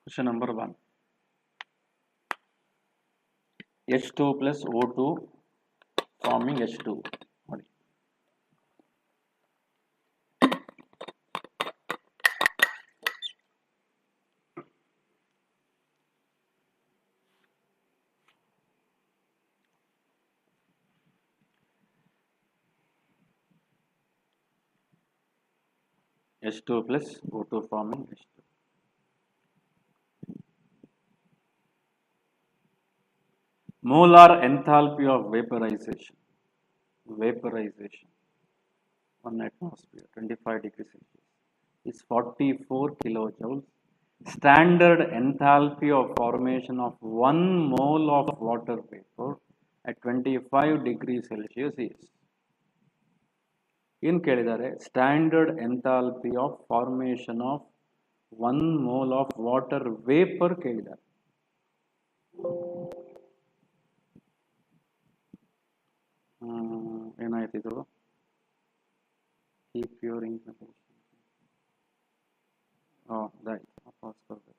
Question number 1. H2 plus O2 forming H2. H2 plus O2 forming H2. Molar enthalpy of vaporization. 1 atmosphere, 25 degrees Celsius, is 44 kilojoules. Standard enthalpy of formation of 1 mole of water vapor at 25 degrees Celsius is. ಏನು ಕೇಳಿದ್ದಾರೆ? Standard enthalpy of formation of 1 mole of water vapour ಕೇಳಿದ್ದಾರೆ. ಏನಾಯ್ತಿದು? Keep your information. Pass करಬೇಕು.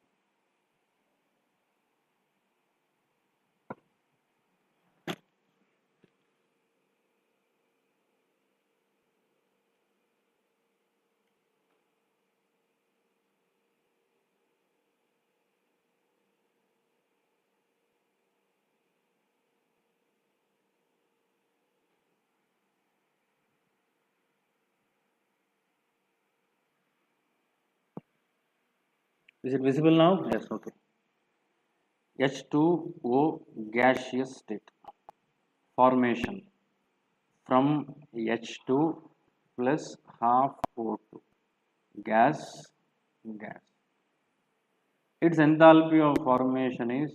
Is it visible now? Yes, okay. H2O gaseous state formation from H2 plus half O2 gas. Its enthalpy of formation is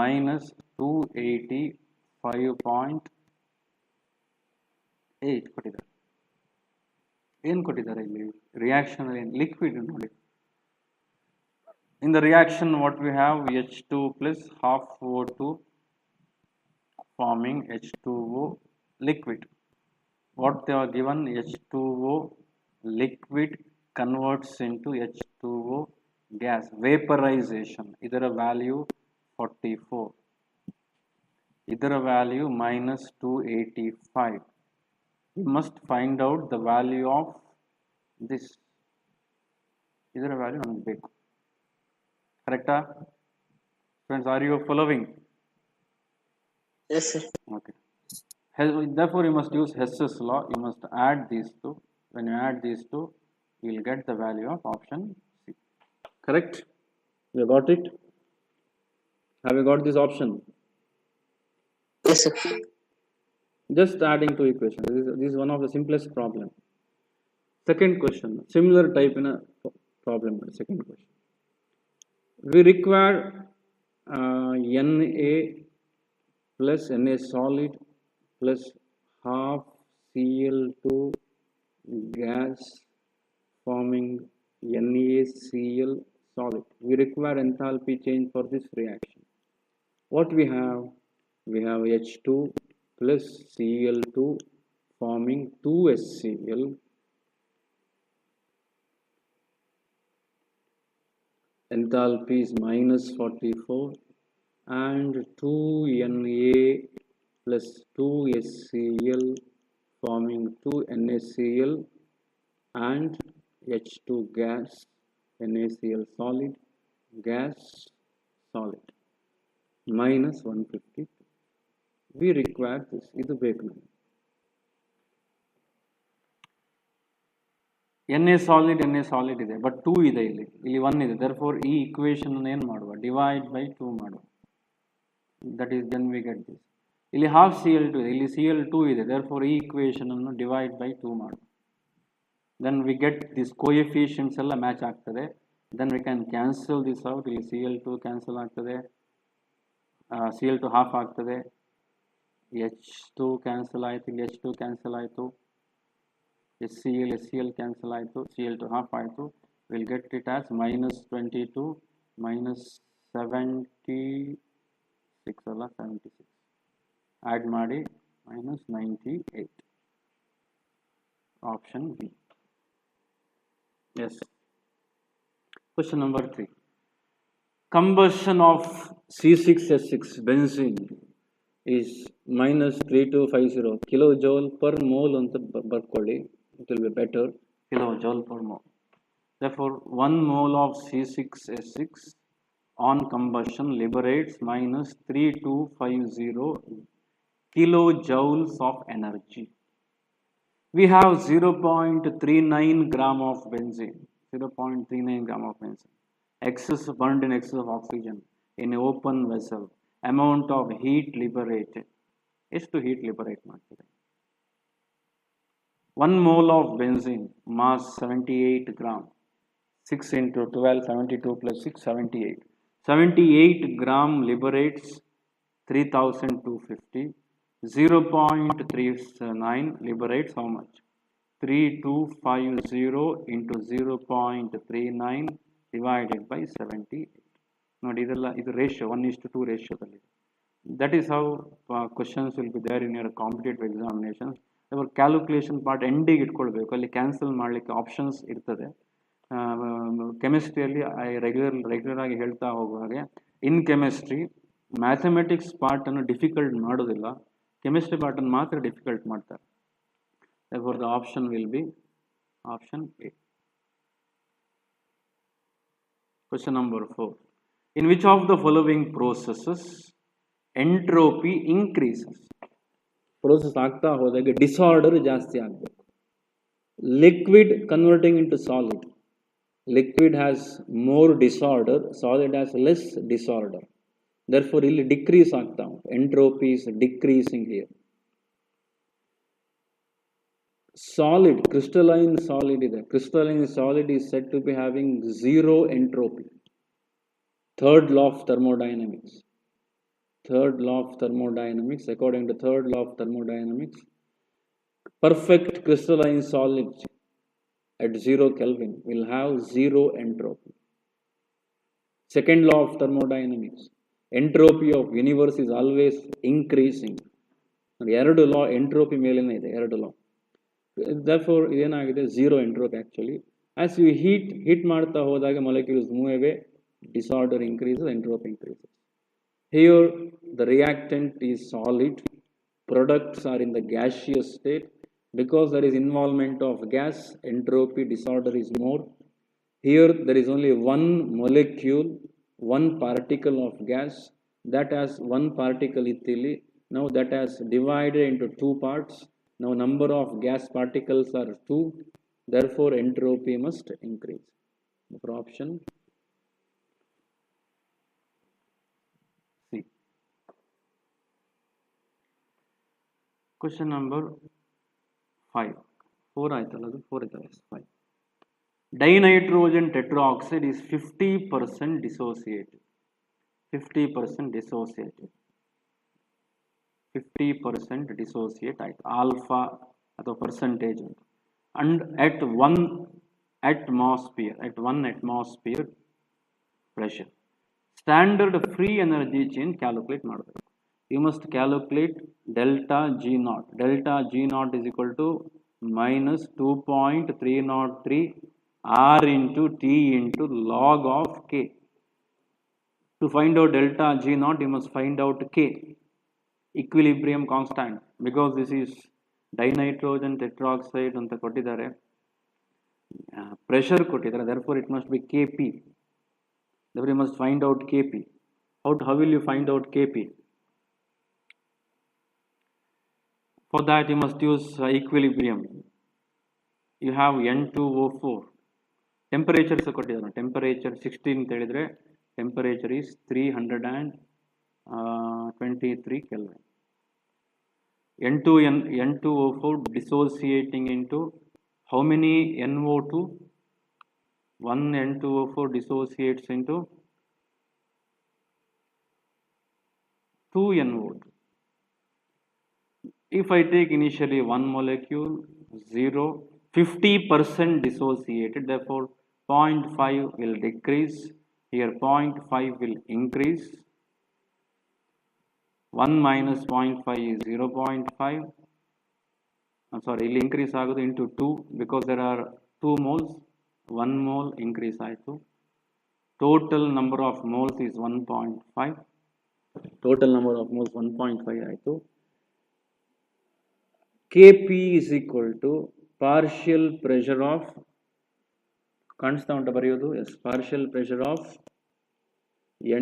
minus 285.8 ಕೊಟ್ಟಿದ್ದಾರೆ. ಏನು ಕೊಟ್ಟಿದ್ದಾರೆ ಇಲ್ಲಿ? Reaction liquid ನೋಡಿ. In the reaction, what we have, H2 plus half O2 forming H2O liquid. What they are given, H2O liquid converts into H2O gas. Vaporization. Idhar value 44. Idhar value minus 285. We must find out the value of this. Idhar value on big. Correct? Friends, are you following? Yes, sir. Okay. Therefore, you must use Hess's law. You must add these two. When you add these two, you will get the value of option C. Correct? You got it? Have you got this option? Yes, sir. Just adding two equations. This is one of the simplest problem. Second question. Similar type in a problem. Second question. We require Na plus Na solid plus half Cl2 gas forming NaCl solid. We require enthalpy change for this reaction. What we have? We have H2 plus Cl2 forming 2HCl. Enthalpy is minus 44 and 2Na plus 2HCl forming 2NaCl and H2 gas, NaCl solid, gas solid, minus 152. We require this. Idu beku. Na solid ಇದೆ, but 2 ಇದೆ ಇಲ್ಲಿ 1 ಇದೆ. Therefore, ಈ equation ಏನು ಮಾಡುವ? Divide by 2 ಮಾಡುವ. That is, then we get this. ಇಲ್ಲಿ half Cl2 ಇದೆ, ಇಲ್ಲಿ Cl2 ಇದೆ. Therefore, ಈ equation ಅನ್ನು divide by 2 ಮಾಡುವ. Then we get this coefficients ಎಲ್ಲ match ಆಗ್ತದೆ. Then we can cancel this out. ಇಲ್ಲಿ Cl2 cancel ಆಗ್ತದೆ. Cl2 half ಆಗ್ತದೆ. H2 cancel ಆಯಿತು. ಇಲ್ಲಿ H2 cancel ಆಯಿತು. SCl cancel ಆಯಿತು. Cl2 half ಆಯಿತು. We'll get it as minus 22 minus 76 ಅಲ್ಲ 76. Add ಮಾಡಿ minus 98. Option B. Yes. Question number 3. combustion of C6H6 benzene is -3250 kilojoule per mole ಅಂತ ಬರ್ಕೊಳ್ಳಿ. It will be better, kilojoule per mole. Therefore, 1 mole of C6H6 on combustion liberates -3250 kilojoules of energy. We have 0.39 gram of benzene, 0.39 gram of benzene, excess burned in excess of oxygen in an open vessel. Amount of heat liberated. ಎಷ್ಟು heat liberate ಮಾಡ್ತದೆ? 1 mole of benzene, mass 78 gram, 6 into 12, 72 plus 6, 78. 78 gram liberates 3250. 0.39 liberates how much? 3250 into 0.39 divided by 78. ನೋಡಿ ಇದೆಲ್ಲ ಇದು ratio 1:2 ರೇಷಿಯೋದಲ್ಲಿ. That is how questions will be there in your competitive examinations. ಅವ್ರ calculation part ಎಂಡಿಗೆ ಇಟ್ಕೊಳ್ಬೇಕು, ಅಲ್ಲಿ cancel ಮಾಡಲಿಕ್ಕೆ options ಇರ್ತದೆ. ಕೆಮಿಸ್ಟ್ರಿಯಲ್ಲಿ regular ಆಗಿ ಹೇಳ್ತಾ ಹೋಗುವಾಗೆ ಇನ್ ಕೆಮಿಸ್ಟ್ರಿ ಮ್ಯಾಥಮೆಟಿಕ್ಸ್ ಪಾರ್ಟನ್ನು ಡಿಫಿಕಲ್ಟ್ ಮಾಡೋದಿಲ್ಲ, ಕೆಮಿಸ್ಟ್ರಿ ಪಾರ್ಟನ್ನು ಮಾತ್ರ ಡಿಫಿಕಲ್ಟ್ ಮಾಡ್ತಾರೆ. Therefore, the option will be option A. Question number 4. In which of the following processes entropy increases? Process ಆಗ್ತಾ ಹೋದಾಗ disorder ಜಾಸ್ತಿ ಆಗಬೇಕು. Liquid converting into solid. Liquid has more disorder, solid has less disorder. Therefore, ಇಲ್ಲಿ decrease ಆಗ್ತಾ ಉಂಟು. Entropy is decreasing here. Solid, crystalline solid ಇದೆ. Crystalline solid is said to be having zero entropy. Third law of thermodynamics. Third law of thermodynamics. According to third law of thermodynamics, perfect crystalline solid at 0 Kelvin will have zero entropy. Second law of thermodynamics. Entropy of universe is always increasing. ಎರಡು law entropy ಮೇಲೇನೆ ಇದೆ, ಎರಡು law. Therefore, ಏನಾಗಿದೆ zero entropy actually. As you heat ಮಾಡ್ತಾ ಹೋದಾಗ molecules move away, disorder increases, entropy increases. Here the reactant is solid, products are in the gaseous state. Because there is involvement of gas, entropy disorder is more. Here there is only one molecule, one particle of gas that has one particle ethylene. Now that has divided into two parts. Now number of gas particles are 2. Therefore entropy must increase. For option C. Question number 5. 4 ಆಯ್ತಲ್ಲ, ಅದು 4 ಇದ್ದಾವೆ. 5. Dinitrogen tetroxide is 50% dissociated. 50% dissociated. 50% dissociate ಆಯ್ತು, alpha ಅಥವಾ percentage. And at 1 atmosphere pressure. Standard free energy change calculate ಮಾಡಬೇಕು. You must calculate delta G naught. Delta G naught is equal to minus 2.303 R into T into log of K. To find out delta G naught, you must find out K, equilibrium constant, because this is dinitrogen tetroxide ಅಂತ ಕೊಟ್ಟಿದ್ದಾರೆ, pressure ಕೊಟ್ಟಿದ್ದಾರೆ. Therefore, it must be Kp. Therefore, you must find out Kp. How will you find out Kp? For that, you must use equilibrium. You have N2O4. Temperature ಕೊಟ್ಟಿದ್ದಾರೆ. Temperature 16 ಅಂತ ಹೇಳಿದ್ರೆ temperature is 323 Kelvin. N2O4 dissociating into how many NO2? 1 N2O4 dissociates into 2 NO2. If I take initially one molecule, 0, 50% dissociated, therefore 0.5 will decrease. Here 0.5 will increase. 1 minus 0.5 is 0.5. I'm sorry, it will increase into 2 because there are 2 moles. 1 mole increase ಆಯಿತು. total number of moles is 1.5. Total number of moles 1.5 ಆಯಿತು. Kp is equal to partial pressure of, ಕಾಣಿಸ್ತಾ ಉಂಟು ಬರೆಯೋದು? Yes, partial pressure of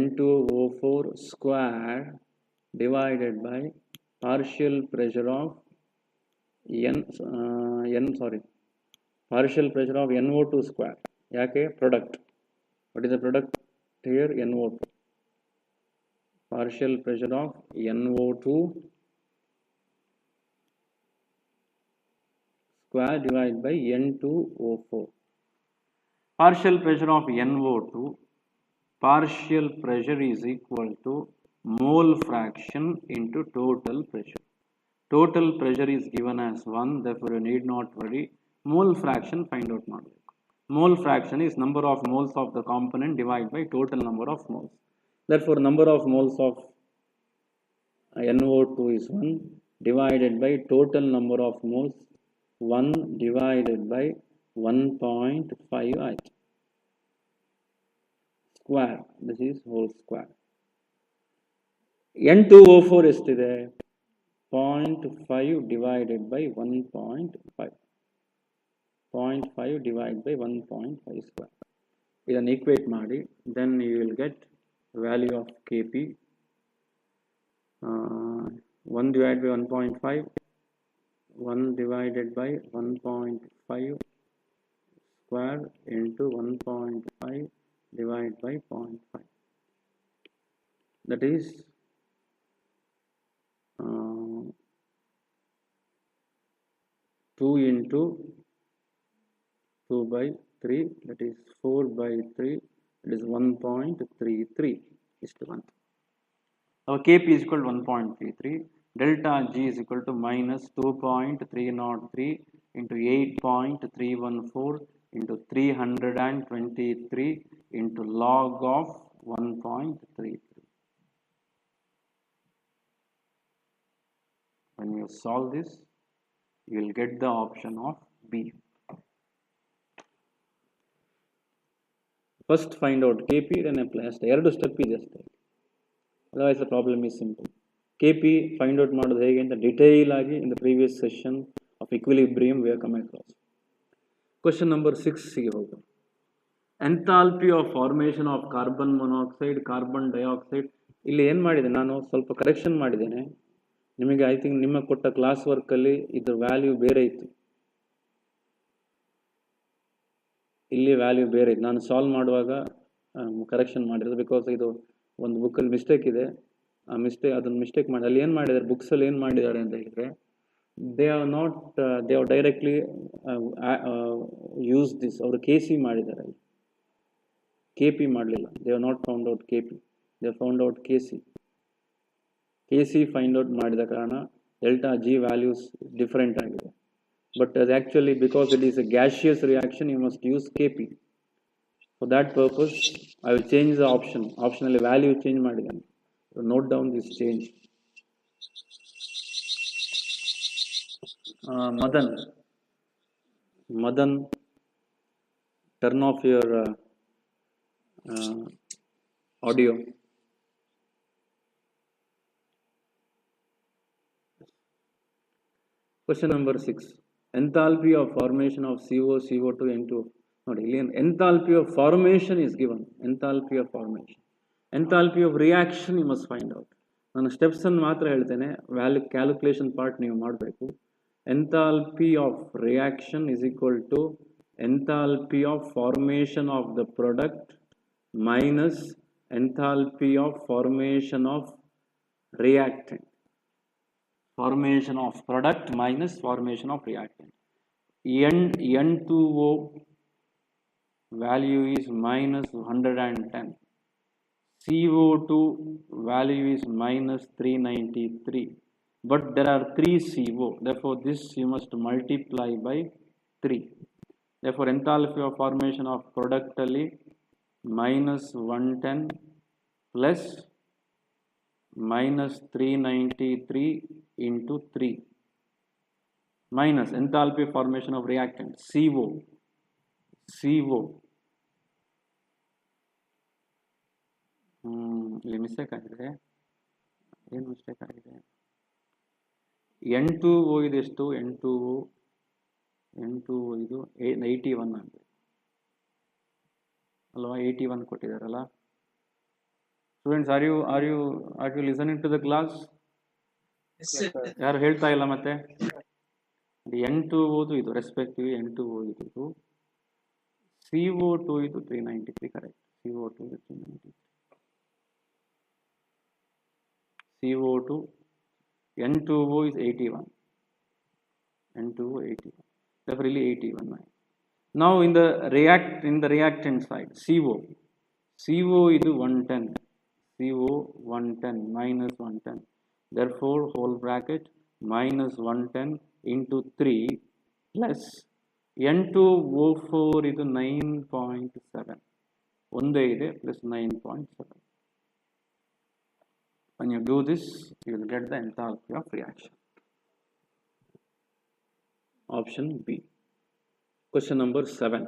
N2O4 square divided by partial pressure of partial pressure of NO2 square. ಯಾಕೆ? product. What is the product here? NO2. Partial pressure of NO2 square divided by N2O4. Partial pressure of NO2, partial pressure is equal to mole fraction into total pressure. Total pressure is given as 1, therefore you need not worry. Mole fraction find out ಮಾಡಬೇಕು. Mole fraction is number of moles of the component divided by total number of moles. Therefore number of moles of NO2 is 1 divided by total number of moles 1 divided by 1.5 ಆಯ್ತು. Square, this is whole square. N2O4 ಎಷ್ಟಿದೆ? 0.5 divided by 1.5. 0.5 divided by 1.5 square. ಇದನ್ನು equate ಮಾಡಿ, then you will get value of Kp. 1 divided by 1.5, 1 divided by 1.5 square into 1.5 divided by 0.5. That is 2 into 2 by 3, that is 4 by 3, that is 1.33 is to 1. Our Kp is equal to 1.33. Delta G is equal to minus 2.303 into 8.314 into 323 into log of 1.33. When you solve this, you will get the option of B. First find out Kp, then apply. ಎರಡು step ಇದೆ ಅಷ್ಟೇ. Otherwise the problem is simple. Kp find out ಮಾಡೋದು ಹೇಗೆ ಅಂತ detail ಆಗಿ in the previous session of equilibrium we have come across. Question number 6 ಗೆ ಹೋಗೋಣ. Enthalpy of formation of carbon monoxide, carbon dioxide. ಇಲ್ಲಿ ಏನು ಮಾಡಿದೆ, ನಾನು ಸ್ವಲ್ಪ ಕರೆಕ್ಷನ್ ಮಾಡಿದ್ದೇನೆ. ನಿಮಗೆ ಐ ಥಿಂಕ್ ನಿಮ್ಮ ಕೊಟ್ಟ ಕ್ಲಾಸ್ ವರ್ಕಲ್ಲಿ ಇದ್ರ ವ್ಯಾಲ್ಯೂ ಬೇರೆ ಇತ್ತು, ಇಲ್ಲಿ ವ್ಯಾಲ್ಯೂ ಬೇರೆ ಇತ್ತು. ನಾನು ಸಾಲ್ವ್ ಮಾಡುವಾಗ ಕರೆಕ್ಷನ್ ಮಾಡಿರೋದು, ಬಿಕಾಸ್ ಇದು ಒಂದು ಬುಕ್ಕಲ್ಲಿ ಮಿಸ್ಟೇಕ್ ಇದೆ. ಆ ಅದನ್ನು ಮಿಸ್ಟೇಕ್ ಮಾಡಿ ಅಲ್ಲಿ ಏನು ಮಾಡಿದ್ದಾರೆ, ಬುಕ್ಸಲ್ಲಿ ಏನು ಮಾಡಿದ್ದಾರೆ ಅಂತ ಹೇಳಿದರೆ, they are directly use this. ಅವರು KC ಮಾಡಿದ್ದಾರೆ, ಅಲ್ಲಿ KP ಮಾಡಲಿಲ್ಲ. They are not found out KP, they found out KC. KC find out ಮಾಡಿದ ಕಾರಣ ಡೆಲ್ಟಾ G ವ್ಯಾಲ್ಯೂಸ್ ಡಿಫರೆಂಟ್ ಆಗಿದೆ. ಬಟ್ ಅದು actually because it is a gaseous reaction, you must use KP. For that purpose I will change the ಆಪ್ಷನಲ್ಲಿ value change ಮಾಡಿದ್ದೇನೆ. Note down this change. Madan, turn off your audio. Question number 6. Enthalpy of formation of CO, CO2, N2. ನೋಡಿ, ಇಲ್ಲಿ enthalpy of formation is given. Enthalpy of formation. Enthalpy of reaction you must find out. ನಾನು steps ಅನ್ನು ಮಾತ್ರ ಹೇಳ್ತೇನೆ, calculation part ನೀವು ಮಾಡಬೇಕು. Enthalpy of reaction is equal to enthalpy of formation of the product minus enthalpy of formation of reactant. Formation of product minus formation of reactant. N2O value is minus 110. CO2 value is minus 393. But there are 3 CO. Therefore, this you must multiply by 3. Therefore, enthalpy of formation of product ali minus 110 plus minus 393 into 3 minus enthalpy formation of reactant CO ಇಲ್ಲಿ mistake ಆಗಿದೆ. ಏನು mistake ಆಗಿದೆ? N2O ಇದೆಷ್ಟು? N2O ಇದು 81 ಆಗಿದೆ ಅಲ್ವಾ? 81 ಕೊಟ್ಟಿದ್ದಾರಲ್ಲ students. Are you listening to the class? ಯಾರು ಹೇಳ್ತಾ ಇಲ್ಲ ಮತ್ತೆ? N2O ಇದು ರೆಸ್ಪೆಕ್ಟಿವ್ N2O ಇದು CO2 ಇದು 393 ಕರೆಕ್ಟ್. CO2 ಇದು 393. CO2 N2O is 81. N2O 81. Therefore, really 81. Now in the reactant side, CO is 110. CO 110 minus 110. Therefore, whole bracket minus 110 into 3 plus N2O4 is 9.7. ಒಂದೇ ಇದೆ plus 9.7. When you do this, you will get the enthalpy of reaction. Option B. Question number 7.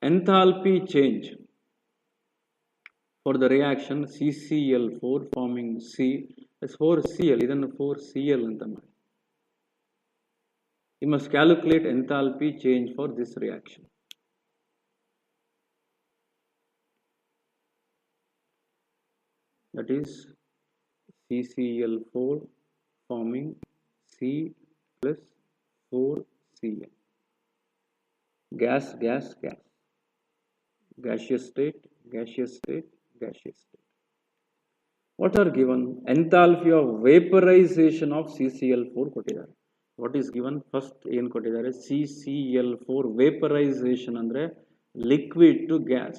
Enthalpy change for the reaction CCl4 forming C is 4Cl. ಇದನ್ನು 4Cl ಅಂತ ಮಾಡಿ. You must calculate enthalpy change for this reaction. That is CCl4 forming C plus 4Cl. Gas. Gaseous state. What are given? Enthalpy of vaporization of CCl4 ಕೊಟ್ಟಿದ್ದಾರೆ. What is given? First ಏನು ಕೊಟ್ಟಿದ್ದಾರೆ? CCl4 vaporization ಅಂದ್ರೆ liquid to gas.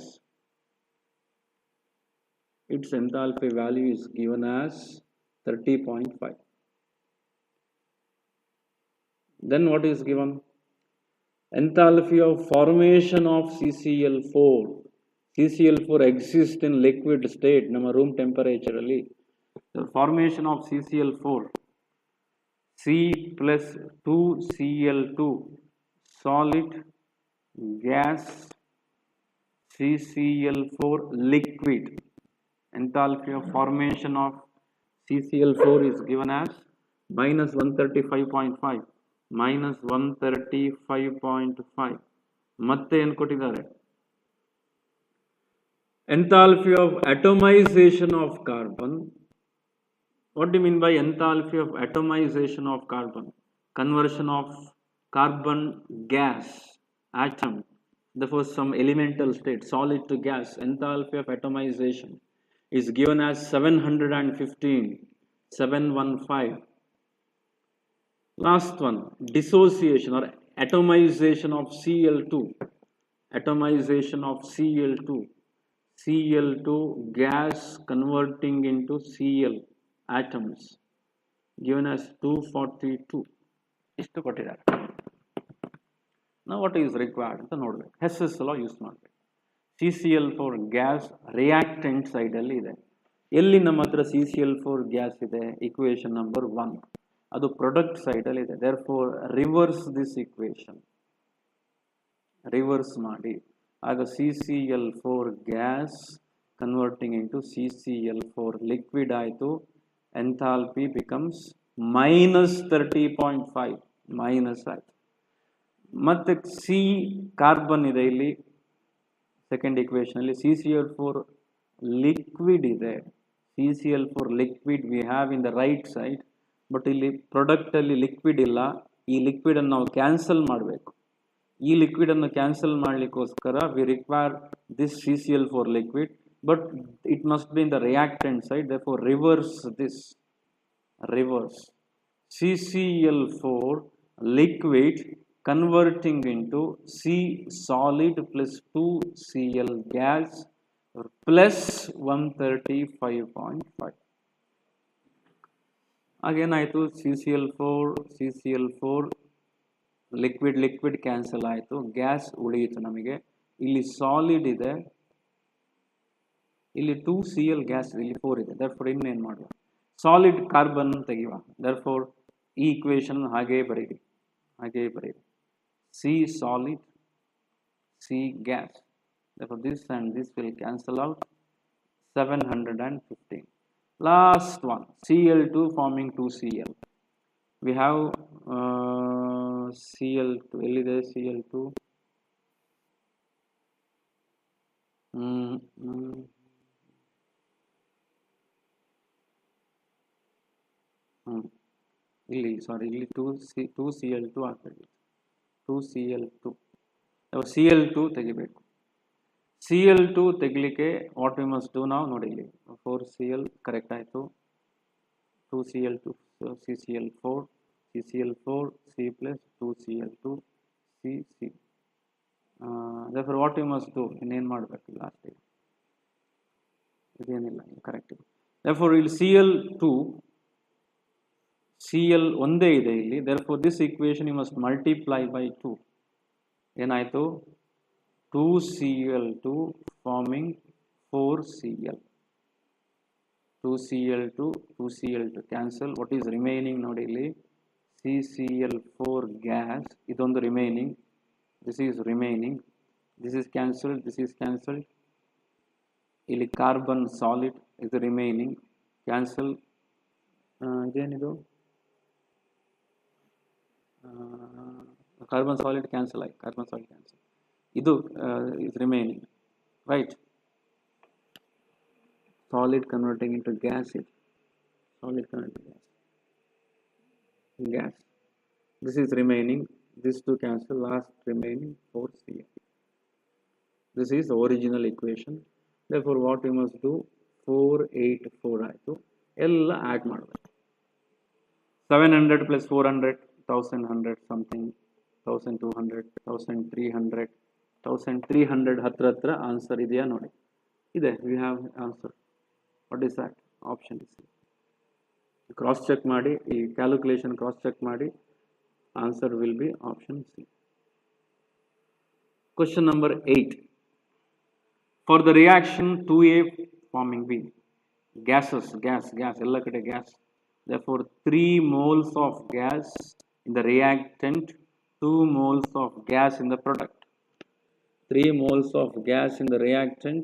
Its enthalpy value is given as 30.5. Then what is given? Enthalpy of formation of CCl4. CCl4 exists in liquid state, ನಮ್ಮ room temperature ಅಲ್ಲಿ. The formation of CCl4, C plus 2Cl2, solid, gas, CCl4 liquid. Enthalpy of formation of CCl4 is given as minus 135.5. Minus 135.5. ಮತ್ತೆ ಏನು ಕೊಟ್ಟಿದ್ದಾರೆ? Enthalpy of atomization of carbon. What do you mean by enthalpy of atomization of carbon? Conversion of carbon gas atom. Therefore, some elemental state, solid to gas. Enthalpy of atomization is given as 715. Last one, dissociation or atomization of Cl2. Atomization of Cl2. Cl2 gas converting into Cl atoms given as 242. ಇಷ್ಟು ಕೊಟ್ಟಿದ್ದಾರೆ. Now what is required ಅಂತ ನೋಡಬೇಕು. Hess's law use ಮಾಡಬೇಕು. CCl4 gas reactant side ಅಲ್ಲಿ ಇದೆ. ಎಲ್ಲಿ ನಮ್ಮ ಹತ್ರ CCl4 ಗ್ಯಾಸ್ ಇದೆ? Equation number 1. ಅದು ಪ್ರಾಡಕ್ಟ್ ಸೈಡ್ ಅಲ್ಲಿ ಇದೆ. Therefore reverse this equation. Reverse ಮಾಡಿ ಆಗ CCl4 gas converting into CCl4 liquid ಆಯಿತು. ಎಂಥಾಲ್ಪಿ ಬಿಕಮ್ಸ್ minus 30.5 ಮೈನಸ್ ಆಯಿತು. ಮತ್ತೆ ಸಿ ಕಾರ್ಬನ್ ಇದೆ ಇಲ್ಲಿ ಸೆಕೆಂಡ್ ಇಕ್ವೇಶನ್ ಅಲ್ಲಿ. CCl4 ಲಿಕ್ವಿಡ್ ಇದೆ. CCl4 liquid we have in the right side. But ಇಲ್ಲಿ ಪ್ರಾಡಕ್ಟ್ ಅಲ್ಲಿ ಲಿಕ್ವಿಡ್ ಇಲ್ಲ. ಈ ಲಿಕ್ವಿಡ್ ಅನ್ನು ನಾವು ಕ್ಯಾನ್ಸಲ್ ಮಾಡಬೇಕು. ಈ ಲಿಕ್ವಿಡ್ ಅನ್ನು ಕ್ಯಾನ್ಸಲ್ ಮಾಡಲಿಕ್ಕೋಸ್ಕರ we require this CCl4 liquid, but it must be in the reactant side. Therefore reverse this. Reverse CCl4 liquid converting into C solid plus 2Cl gas plus 135.5. ಆಗೇನಾಯಿತು? CCl4 liquid cancel ಆಯಿತು. Gas ಉಳಿಯಿತು ನಮಗೆ. ಇಲ್ಲಿ solid ಇದೆ, ಇಲ್ಲಿ 2Cl gas, ಇಲ್ಲಿ 4 ಇದೆ. Therefore ಇನ್ನೇನು ಮಾಡುವ? Solid carbon ತೆಗೆಯುವ. ದರ್ಫೋರ್ ಈ ಇಕ್ವೇಶನ್ ಹಾಗೇ ಬರೀರಿ. C solid, C gas. Therefore this and this will cancel out. 715. Last one, Cl2 forming 2Cl. We have Cl2, ಎಲ್ಲಿದೆ Cl2? ಇಲ್ಲಿ ಸಾರಿ ಇಲ್ಲಿ 2Cl2 ಆಗ್ತದೆ. 2Cl2 Cl2 ತೆಗಿಬೇಕು. Cl2 ತೆಗಿಲಿಕ್ಕೆ ವಾಟ್ ವಿ ಮಸ್ಟ್ ಡೂ ನಾವು ನೋಡಿ ಇಲ್ಲಿ 4Cl ಕರೆಕ್ಟ್ ಆಯಿತು. 2Cl2 CCl4 CCl4 C plus 2Cl2 C. Therefore what we must do, ಇನ್ನೇನು ಮಾಡಬೇಕು ಲಾಸ್ಟಿಗೆ, ಇದೇನಿಲ್ಲ ಕರೆಕ್ಟ್ ಇದೆ. Therefore ಇಲ್ಲಿ Cl ಒಂದೇ ಇದೆ ಇಲ್ಲಿ. Therefore this equation you must multiply by 2. ಏನಾಯಿತು? 2Cl2 forming 4Cl. 2Cl2 cancel. What is remaining ನೋಡಿ ಇಲ್ಲಿ? CCl4 gas, ಇದೊಂದು remaining, this is remaining, this is cancelled, this is cancelled. ಇಲ್ಲಿ carbon solid is remaining, cancel. ಇದೇನಿದು? carbon solid cancel ಆಯ್ತು, carbon solid cancel. ಇದು is remaining, right? Solid converting into gas, solid converting gas. This is remaining, this two cancel, last remaining 4Cl. This is the original equation. Therefore what we must do, 484 ಆಯಿತು. ಎಲ್ಲ add ಮಾಡಬೇಕು. 700 plus 400 1100 something, 1200 1300 1300 ಹತ್ರ answer ಇದೆಯಾ ನೋಡಿ. ಇದೆ, we have answer. What is that? Option is C. Cross check ಮಾಡಿ, ಈ calculation cross check ಮಾಡಿ, answer will be option C. Question number 8. For the reaction 2A forming B, gas, ಎಲ್ಲ ಕಡೆ gas. Therefore 3 moles of gas in the reactant, 2 moles of gas in the product. 3 moles of gas in the reactant,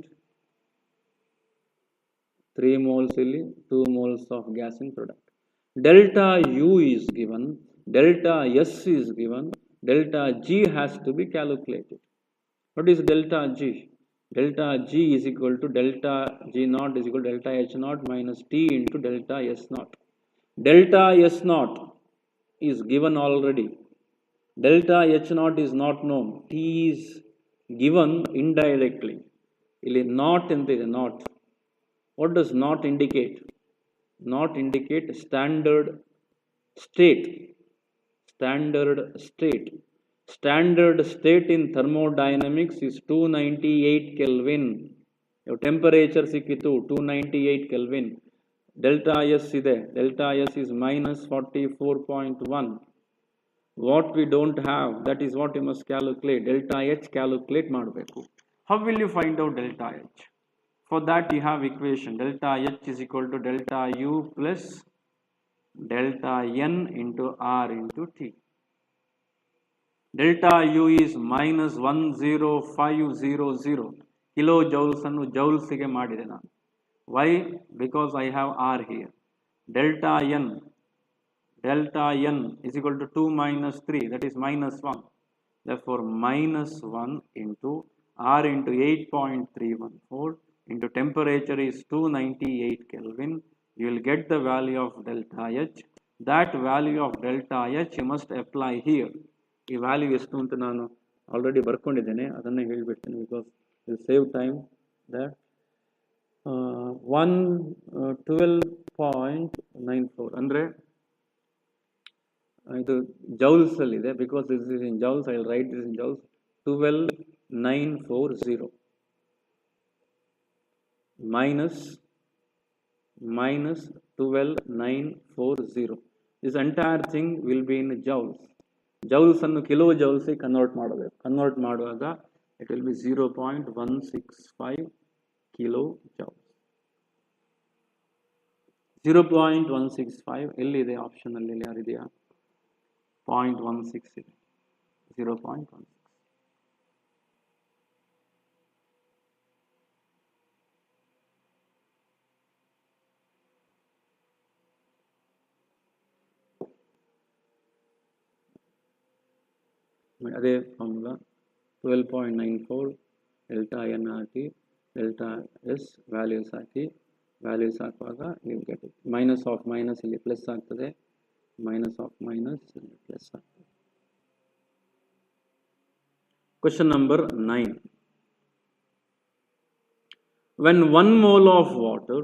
3 moles ಇಲ್ಲಿ, 2 moles of gas in product. Delta U is given, delta S is given, delta G has to be calculated. What is delta G? Delta G is equal to delta G naught is equal to delta H naught minus T into delta S naught. Delta S naught is given already. Delta H naught is not known. T is given indirectly. ಇಲ್ಲಿ not ಎಂತಿದೆ, not. What does not indicate? Not indicate standard state. Standard state. Standard state in thermodynamics is 298 Kelvin. Your temperature ಸಿಕ್ಕಿತು 298 Kelvin. Delta S ಇದೆ. Delta S is minus 44.1. What we don't have, that is what you must calculate. Delta H calculate ಮಾಡಬೇಕು. How will you find out delta H? For that you have equation delta H is equal to delta U plus delta N into R into T. Delta U is minus 10500 kilojoules ಅನ್ನು joules ಗೆ ಮಾಡಿದೆ ನಾನು. Why? Because I have R here. Delta N is equal to 2 minus 3, that is minus 1. Therefore minus 1 into R into 8.314 into temperature is 298 Kelvin. You will get the value of delta H. That value of delta H you must apply here. ಈ value ಎಷ್ಟು ಅಂತ ನಾನು already ಬರ್ಕೊಂಡಿದ್ದೇನೆ, ಅದನ್ನೇ ಹೇಳಿಬಿಡ್ತೀನಿ because will save time. That 112.94 ಅಂದರೆ ಇದು joules ಅಲ್ಲಿ ಇದೆ. Because this is in joules, I will write this in joules. 12940 minus 12940. This entire thing will be in joules. Joules ಅನ್ನು ಕಿಲೋ ಜೌಲ್ಸ್ ಕನ್ವರ್ಟ್ ಮಾಡಬೇಕು. ಕನ್ವರ್ಟ್ ಮಾಡುವಾಗ it will be 0.165 kilo joules. 0.165 ಎಲ್ಲಿದೆ option ಅಲ್ಲಿ, ಯಾರಿದೆಯಾ? 0.16 ಇದೆ. 0.16 ಅದೇ formula 12.94 delta N R T delta S values ಹಾಕುವಾಗ ನೀವು get it. Minus of minus ಇಲ್ಲಿ ಪ್ಲಸ್ ಆಗ್ತದೆ, ಮೈನಸ್ ಆಫ್ ಮೈನಸ್ ಇಲ್ಲಿ ಪ್ಲಸ್ ಆಗ್ತದೆ. Question number 9. When 1 mole of water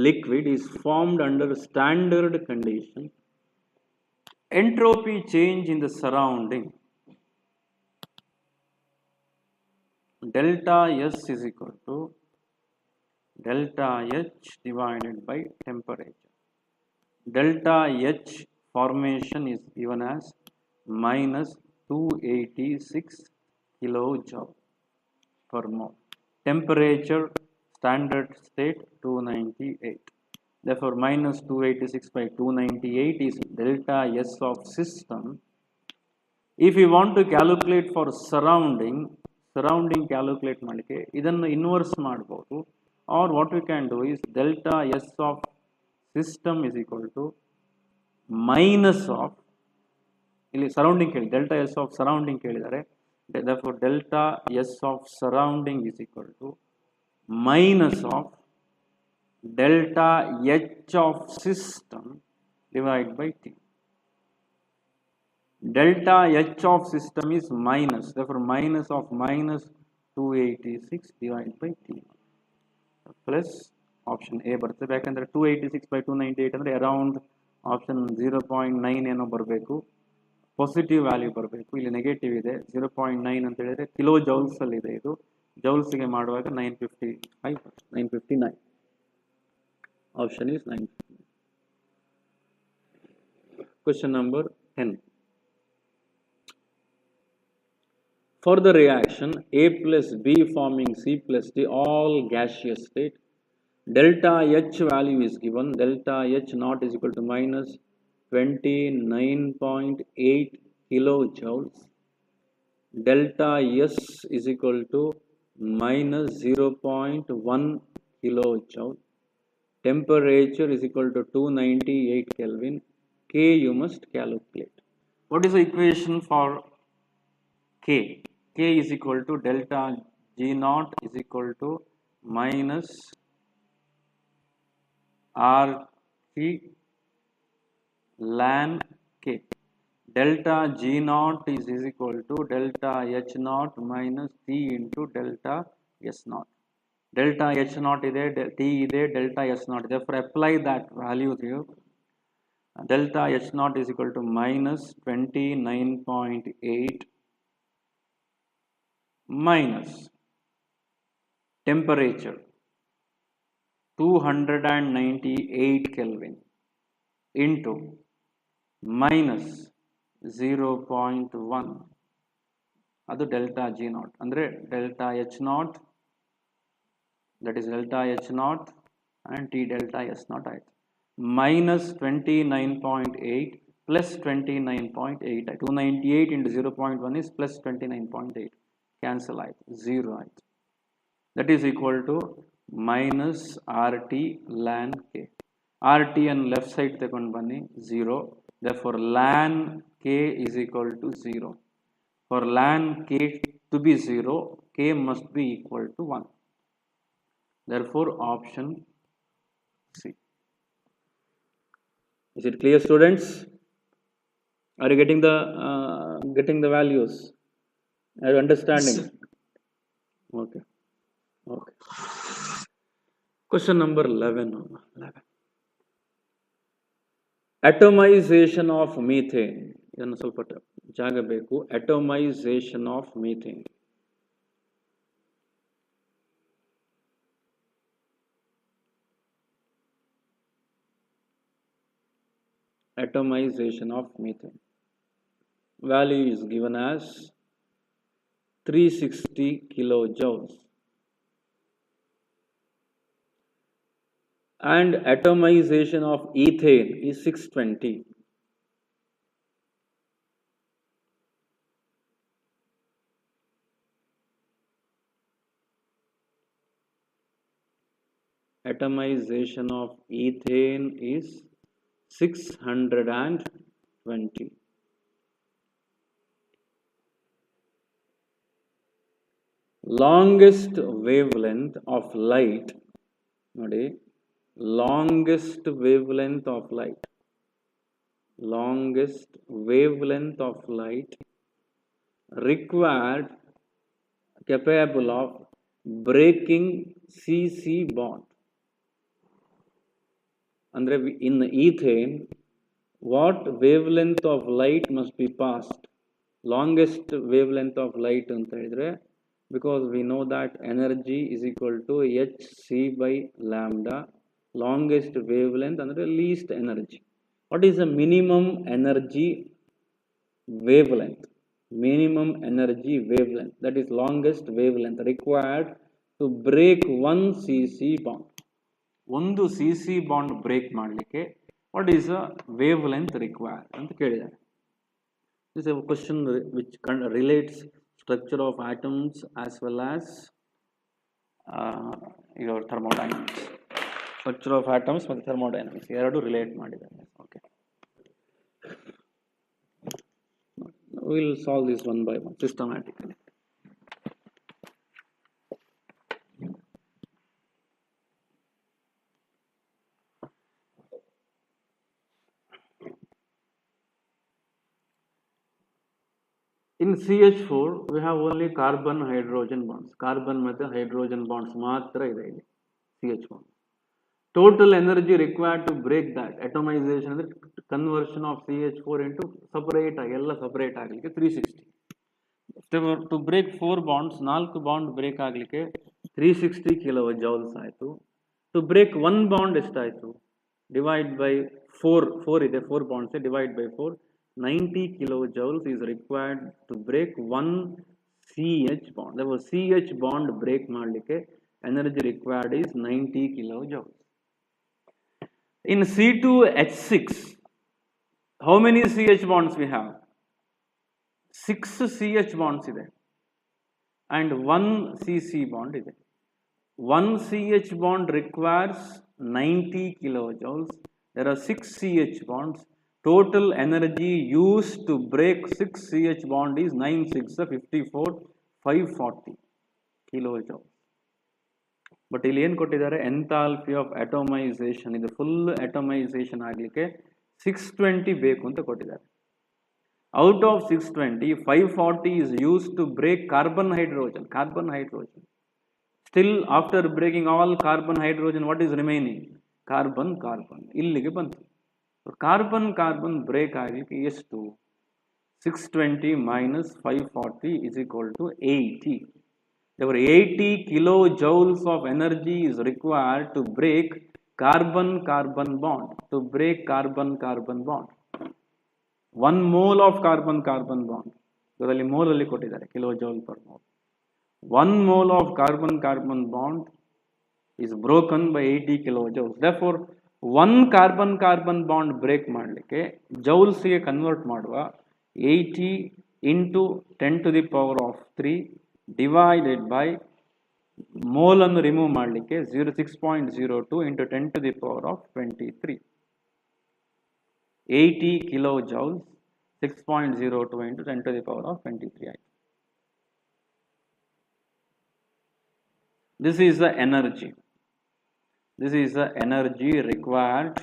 liquid is formed under standard condition, entropy change in the surrounding delta S is equal to delta H divided by temperature. Delta H formation is given as minus 286 kilojoule per mole. Temperature standard state 298. Therefore, minus 286 by 298 is delta S of system. If you want to calculate for surrounding calculate ಮಾಡಲಿಕ್ಕೆ ಇದನ್ನು inverse ಮಾಡಬಹುದು. Or what we can do is delta S of system is equal to minus of ಇಲ್ಲಿ surrounding ಕೇಳಿ delta S of surrounding ಕೇಳಿದ್ದಾರೆ. Therefore, delta S of surrounding is equal to minus of delta H of system divided by T. Delta H of system is minus, therefore minus of minus 286 divided by T plus option A ಬರ್ತದೆ. ಯಾಕಂದರೆ 286 by 298 ಅಂದರೆ around option 0.9 ಏನೋ ಬರಬೇಕು, positive value ಬರಬೇಕು. ಇಲ್ಲಿ negative ಇದೆ 0.9 ಅಂತ ಹೇಳಿದರೆ ಕಿಲೋ ಜೌಲ್ಸಲ್ಲಿ ಇದೆ. ಇದು ಜೌಲ್ಸ್ಗೆ ಮಾಡುವಾಗ 959. Option is 959. Question number 10. For the reaction A plus B forming C plus D, all gaseous state, delta H value is given. Delta H naught is equal to minus 29.8 kilojoules. Delta S is equal to minus 0.1 kilojoule. Temperature is equal to 298 Kelvin. K you must calculate. What is the equation for K? K is equal to delta G naught is equal to minus RT ln K. Delta G naught is equal to delta H naught minus T into delta S naught. Delta H naught is T is delta S naught. Therefore, apply that value here. Delta H naught is equal to minus 29.8 minus temperature 298 Kelvin into minus 0.1 ಅದು delta G naught ಅಂದರೆ delta H naught, that is delta H naught and T delta S naught ಆಯಿತು. minus 29.8 plus 29.8 298 into 0.1 is plus 29.8 cancel ಆಯಿತು, 0 ಆಯಿತು. That is equal to minus R T ln K. R T ಅನ್ನು left side ತಗೊಂಡು ಬನ್ನಿ, 0. therefore ln k is equal to 0. for ln k to be 0, k must be equal to 1. therefore option C. Is it clear, students? Are you getting the values? Are you understanding? Yes, Okay. Question number 11. Atomization of methane. ಇದನ್ನು ಸ್ವಲ್ಪ ಜಾಗ ಬೇಕು. Atomization of methane. Atomization of methane. Value is given as 360 kilojoules. And atomization of ethane is 620. Atomization of ethane is 620. Longest wavelength of light ನೋಡಿ, longest wavelength of light, longest wavelength of light required capable of breaking CC bond. Andre in ethane, what wavelength of light must be passed? Longest wavelength of light anta helidre, because we know that energy is equal to hc by lambda. Longest wavelength andre least energy. What is the minimum energy wavelength? Minimum energy wavelength, that is longest wavelength required to break one CC bond. ಒಂದು C C bond break ಮಾಡಲಿಕ್ಕೆ what is a wave length required ಅಂತ ಕೇಳಿದ್ದಾರೆ. This is a question which relates structure of atoms as well as your thermodynamics. Structure of atoms ಮತ್ತು thermodynamics ಎರಡು relate ಮಾಡಿದ್ದಾರೆ. Okay, we'll solve this one by one systematically. In CH4 we have only carbon hydrogen bonds. Carbon ಮತ್ತು hydrogen bonds ಮಾತ್ರ ಇದೆ ಇಲ್ಲಿ CH4. Total energy required to break that atomization ಅಂದ್ರೆ conversion of CH4 into separate ಆಗಿ ಎಲ್ಲ separate ಆಗಲಿಕ್ಕೆ 360. To break 4 bonds, 4 bond break ಆಗಲಿಕ್ಕೆ 360 kilojoules ಆಯಿತು. ಟು ಬ್ರೇಕ್ 1 ಬಾಂಡ್ ಎಷ್ಟಾಯಿತು? ಡಿವೈಡ್ ಬೈ 4 ಇದೆ, 4 bonds divide by 4, 90 kilojoules is required to break 1 CH bond. CH bond break ಮಾಡಲಿಕ್ಕೆ energy required is 90 kilojoules. In C2H6, how many CH bonds we have? 6 CH bonds ಇದೆ and 1 CC bond ಇದೆ. 1 CH bond requires 90 kilojoules. There are 6 CH bonds. Total energy used to break 6 CH bond is 9 6 54 540 kilojoules. But ಇಲ್ಲಿ ಏನು ಕೊಟ್ಟಿದ್ದಾರೆ? Enthalpy of ಅಟೋಮೈಸೇಷನ್, ಇದು full ಅಟೋಮೈಸೇಷನ್ ಆಗಲಿಕ್ಕೆ 620 ಬೇಕು ಅಂತ ಕೊಟ್ಟಿದ್ದಾರೆ. Out of 620, 540 is used to break carbon hydrogen. Still after breaking all carbon hydrogen, what is remaining? Carbon. ಇಲ್ಲಿಗೆ ಬಂತು. ಕಾರ್ಬನ್ ಬ್ರೇಕ್ ಆಗಲಿಕ್ಕೆ ಎಷ್ಟು? 620 minus 540 is equal to 80. There were 80 kilojoules of energy is required to break carbon bond. To break carbon bond. 1 mole of carbon bond. ಇದರಲ್ಲಿ mole ಅಲ್ಲಿ ಕೊಟ್ಟಿದ್ದಾರೆ, kilojoules per mole. 1 mole of carbon bond is broken by 80 kilojoules. Therefore, 1 carbon bond break ಮಾಡಲಿಕ್ಕೆ joules ಗೆ convert ಮಾಡುವ 80 into 10 to the power of 3 divided by mole ಅನ್ನು remove ಮಾಡಲಿಕ್ಕೆ 6.02 into 10 to the power of 23. 80 kilojoules, 6.02 into 10 to the power of 23. This is the energy. This is the energy required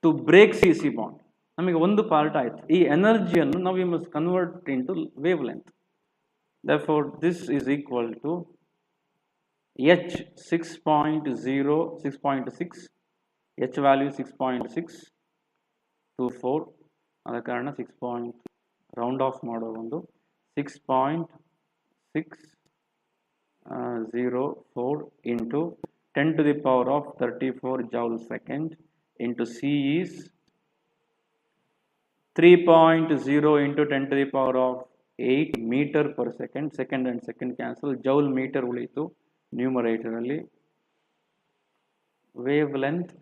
to break CC bond. ನಮಗೆ ಒಂದು part ಆಯಿತು. ಈ ಎನರ್ಜಿಯನ್ನು ನಾವು we must convert into wave length. Therefore, this is equal to H 6.6, H value 6.624, ಆದ ಕಾರಣ 6. Round of ಮಾಡೋ ಒಂದು 6.604 into 10 to the power of 34 joule second into C is 3.0 into 10 to the power of 8 meter per second. Second and second cancel. Joule meter ಉಳಿತು numerator ಅಲ್ಲಿ. Wave length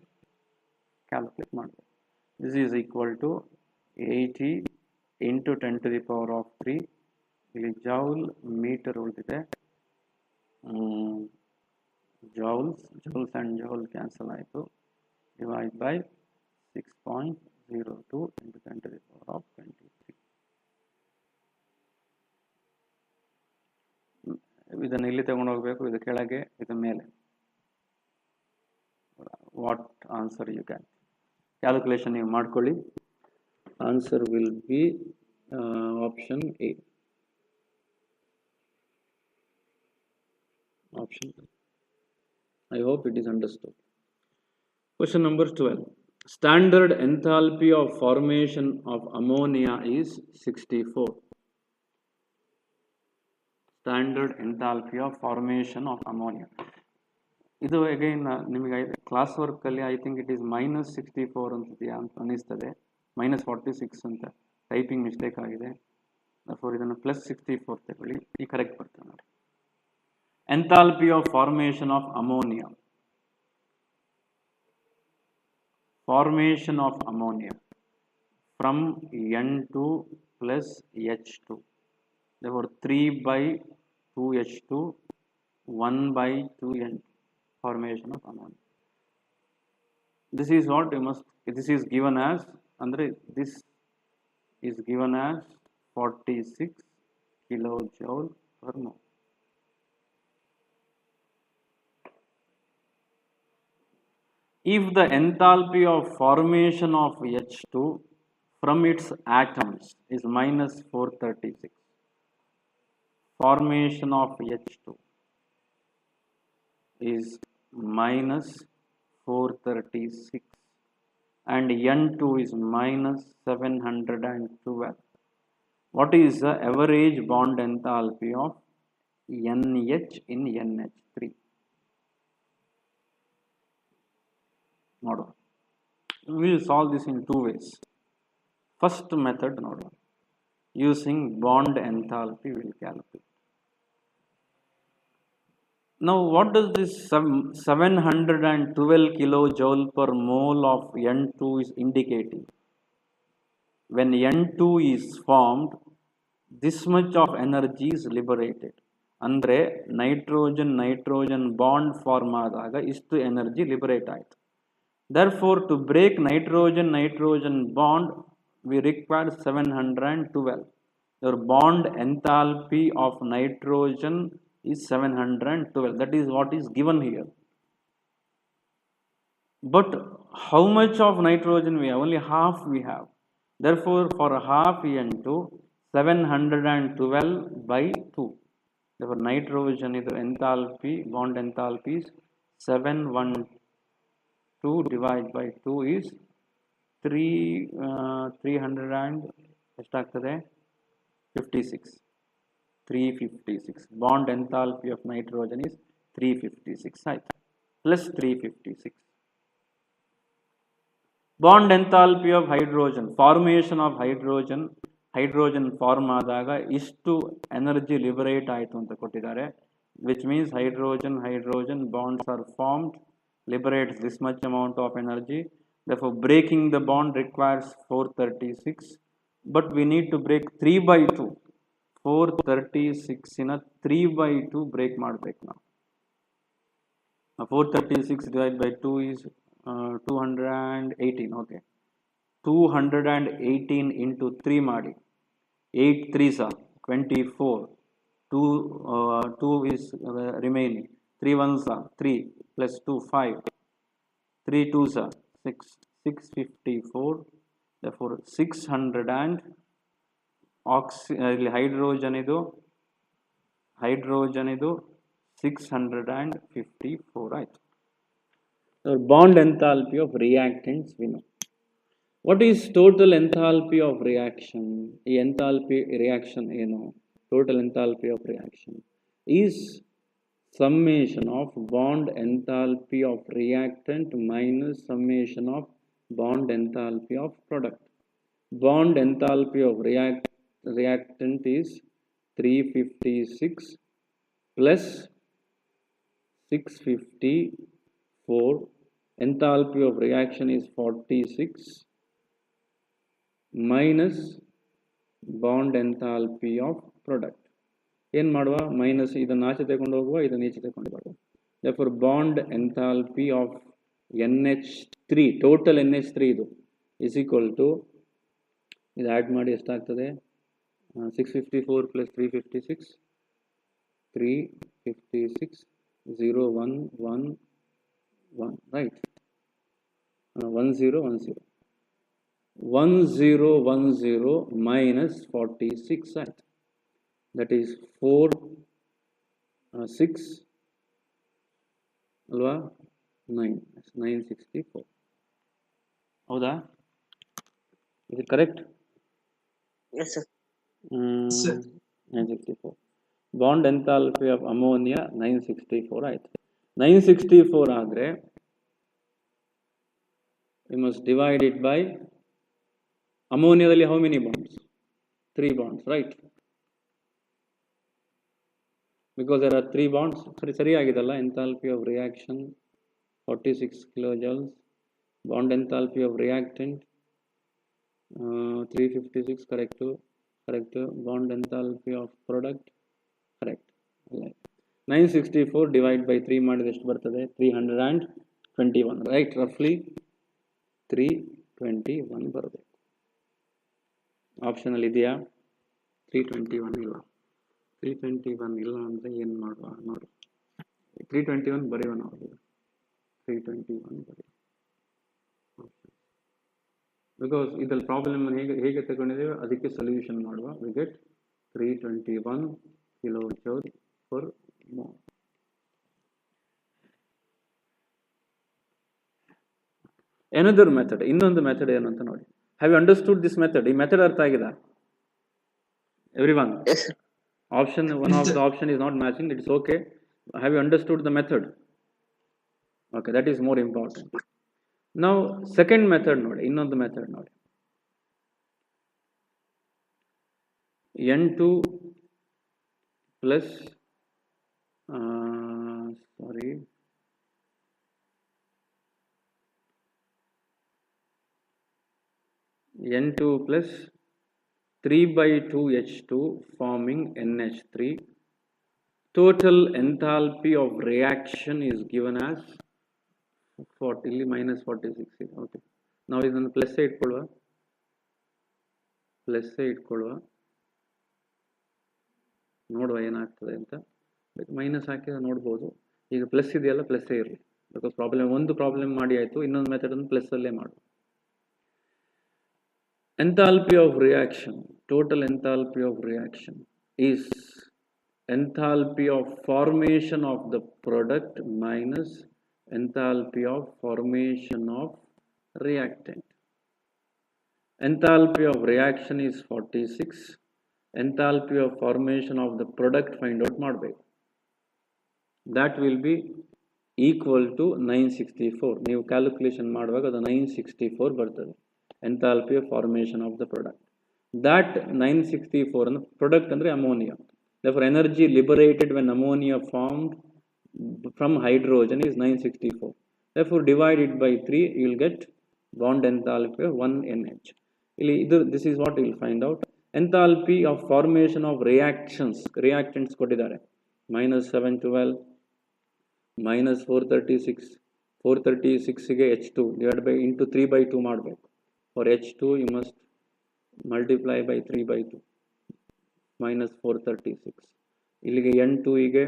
calculate ಮಾಡಬೇಕು. This is equal to 80 into 10 to the power of 3. ಇಲ್ಲಿ joule metre ಉಳಿದಿದೆ. joules and joule cancel ಆಯಿತು. Divide by 6.02 into 10 to the power of 23. ಇದನ್ನು ಇಲ್ಲಿ ತಗೊಂಡು ಹೋಗಬೇಕು, ಇದು ಕೆಳಗೆ, ಇದು ಮೇಲೆ. What answer you can calculation ನೀವು ಮಾಡ್ಕೊಳ್ಳಿ. Answer will be option A. Option I hope it is understood. Question number 12. Standard enthalpy of formation of ammonia is 64. Standard enthalpy of formation of ammonia. ಇದು again ನಿಮಗೆ class ವರ್ಕಲ್ಲಿ I think it is -64 ಅಂತ ಅನ್ನಿಸ್ತದೆ, -46 ಅಂತ typing mistake ಆಗಿದೆ. For ಇದನ್ನು +64 ತಗೊಳ್ಳಿ, ಈ ಕರೆಕ್ಟ್ ಬರ್ತದೆ ನೋಡಿ. Enthalpy of formation of ammonia. Formation of ammonia from N2 plus H2. Therefore 3/2H2, 1/2N2. Formation of ammonia. This is what you must. This is given as, andre this is given as 46 kilojoule per mole. If the enthalpy of formation of H2 from its atoms is -436, formation of H2 is -436 and N2 is -712. What is the average bond enthalpy of NH in NH3? ನೋಡುವ. We will solve this in two ways. First method ನೋಡುವ, using bond enthalpy we will calculate. Now what does this 712 kilojoule per mole of N2 is indicating? When N2 is formed, this much of energy is liberated. ಅಂದರೆ nitrogen bond form ಆದಾಗ ಇಷ್ಟು energy liberate ಆಯಿತು. Therefore, to break nitrogen bond, we require 712. Your bond enthalpy of nitrogen is 712. That is what is given here. But how much of nitrogen we have? Only half we have. Therefore, for half N2, 712 by 2. Therefore, nitrogen is enthalpy, bond enthalpy is 712 divided by 2 is 300 and ಎಷ್ಟಾಗ್ತದೆ 56. 356. Bond enthalpy of nitrogen is 356 ಆಯ್ತು, plus 356. Bond enthalpy of hydrogen, formation of hydrogen form ಆದಾಗ ಇಷ್ಟು energy liberate ಆಯಿತು ಅಂತ ಕೊಟ್ಟಿದ್ದಾರೆ, which means hydrogen bonds are formed, liberates this much amount of energy. Therefore, breaking the bond requires 436, but we need to break 3/2. 436 in a 3/2 break ಮಾಡಬೇಕು ನಾವು. 436 divided by 2 is 218. Okay, 218 into 3 ಮಾಡಿ, 8 3s are 24. 2 is remaining. 3 1s are 3 plus 2 5. 3 2s are 6. 654. Therefore 600 and hydrogen ಇದು 654 ಆಯ್ತು. Bond enthalpy of reactants we know. What is total enthalpy of reaction? ಈ enthalpy reaction ಏನು? Total enthalpy of reaction is summation of bond enthalpy of reactant minus summation of bond enthalpy of product. Bond enthalpy of reactant is 356 plus 654. Enthalpy of reaction is 46 minus bond enthalpy of product. ಏನು ಮಾಡುವ, minus ಇದನ್ನು ಆಚೆ ತಗೊಂಡು ಹೋಗುವ, ಇದನ್ನು ಈಚೆ ತಗೊಂಡು ಬರುವ. Therefore bond enthalpy of NH3, total NH3 ಇದು is equal to, ಇದು ಆ್ಯಡ್ ಮಾಡಿ ಎಷ್ಟಾಗ್ತದೆ, 654 plus 356 356 0 1 1 1, right? 1010 1010 minus 46, right? That is 4 6 ಅಲ್ವಾ 9 964. ಹೌದಾ? Is it correct? Yes, sir. Sir. 964. Bond enthalpy of ammonia 964 ಆಯ್ತು. 964 ಆದರೆ you must divide it by ಅಮೋನಿಯಾದಲ್ಲಿ how many bonds? 3 bonds, right? Because there are 3 bonds. ಸರಿಯಾಗಿದಲ್ಲ enthalpy of reaction 46 kilojoules, bond enthalpy of reactant 356, correct, bond enthalpy of product, correct. 964 divide by 3 ಮಾಡಿದ್ರೆ ಎಷ್ಟು ಬರ್ತದೆ? 321, right? Roughly 321 ಬರಬೇಕು. ಆಪ್ಷನಲ್ಲಿ ಇದೆಯಾ? 321 ಇಲ್ಲ. 321 ಇಲ್ಲ ಅಂದರೆ ಏನು ಮಾಡುವ ನೋಡಿ. 321 ಬರೆಯುವ ನಾವು. 321 ಬರೆಯುವ. ಬಿಕಾಸ್ ಇದ್ರಲ್ಲಿ ಪ್ರಾಬ್ಲಮ್ ಹೇಗೆ ತಗೊಂಡಿದ್ದೇವೆ ಅದಕ್ಕೆ ಸೊಲ್ಯೂಷನ್ ಮಾಡುವ. We get 321 kilojoules per mole. Another method, ಇನ್ನೊಂದು ಮೆಥಡ್ ಏನು ಅಂತ ನೋಡಿ. Have you understood this method? ಈ ಮೆಥಡ್ ಅರ್ಥ ಆಗಿದೆ everyone? Yes, sir. Option one of the option is not matching, it's okay. Have you understood the method? Okay, that is more important. Now second method ನೋಡಿ, ಇನ್ನೊಂದು method ನೋಡಿ. N2 plus N2 plus 3/2 H2 forming NH3. Total enthalpy of reaction is given as 40 minus 46. Okay. Now ಇದನ್ನು plus ಇಟ್ಕೊಳ್ಳುವ, ನೋಡುವ ಏನಾಗ್ತದೆ ಅಂತ. Minus ಹಾಕಿದ್ರೆ ನೋಡ್ಬೋದು. ಈಗ ಪ್ಲಸ್ ಇದೆಯಲ್ಲ, ಪ್ಲಸ್ಸೇ ಇರಲಿ. ಬಿಕಾಸ್ ಒಂದು ಪ್ರಾಬ್ಲಮ್ ಮಾಡಿ ಆಯಿತು, ಇನ್ನೊಂದು ಮೆಥಡನ್ನು ಪ್ಲಸ್ಸಲ್ಲೇ ಮಾಡು. Enthalpy of reaction, total enthalpy of reaction is enthalpy of formation of the product minus enthalpy of formation of reactant. Enthalpy of reaction is 46. Enthalpy of formation of the product find out ಮಾಡಬೇಕು. That will be equal to 964. ನೀವು calculation ಮಾಡುವಾಗ ಅದು 964 ಬರ್ತದೆ. Enthalpy of formation of the product. That 964 and product andre ammonia. Therefore energy liberated when ammonia formed from hydrogen is 964. Therefore divide it by 3, you will get bond enthalpy of 1 NH. This is what you will find out. Enthalpy of formation of reactants ಕೊಟ್ಟಿದ್ದಾರೆ. -712 minus 436 ಗೆ H2 divided by into 3/2 ಮಾಡಬೇಕು. For H2 you must multiply by 3/2 minus 436. ಇಲ್ಲಿಗೆ N2 ಗೆ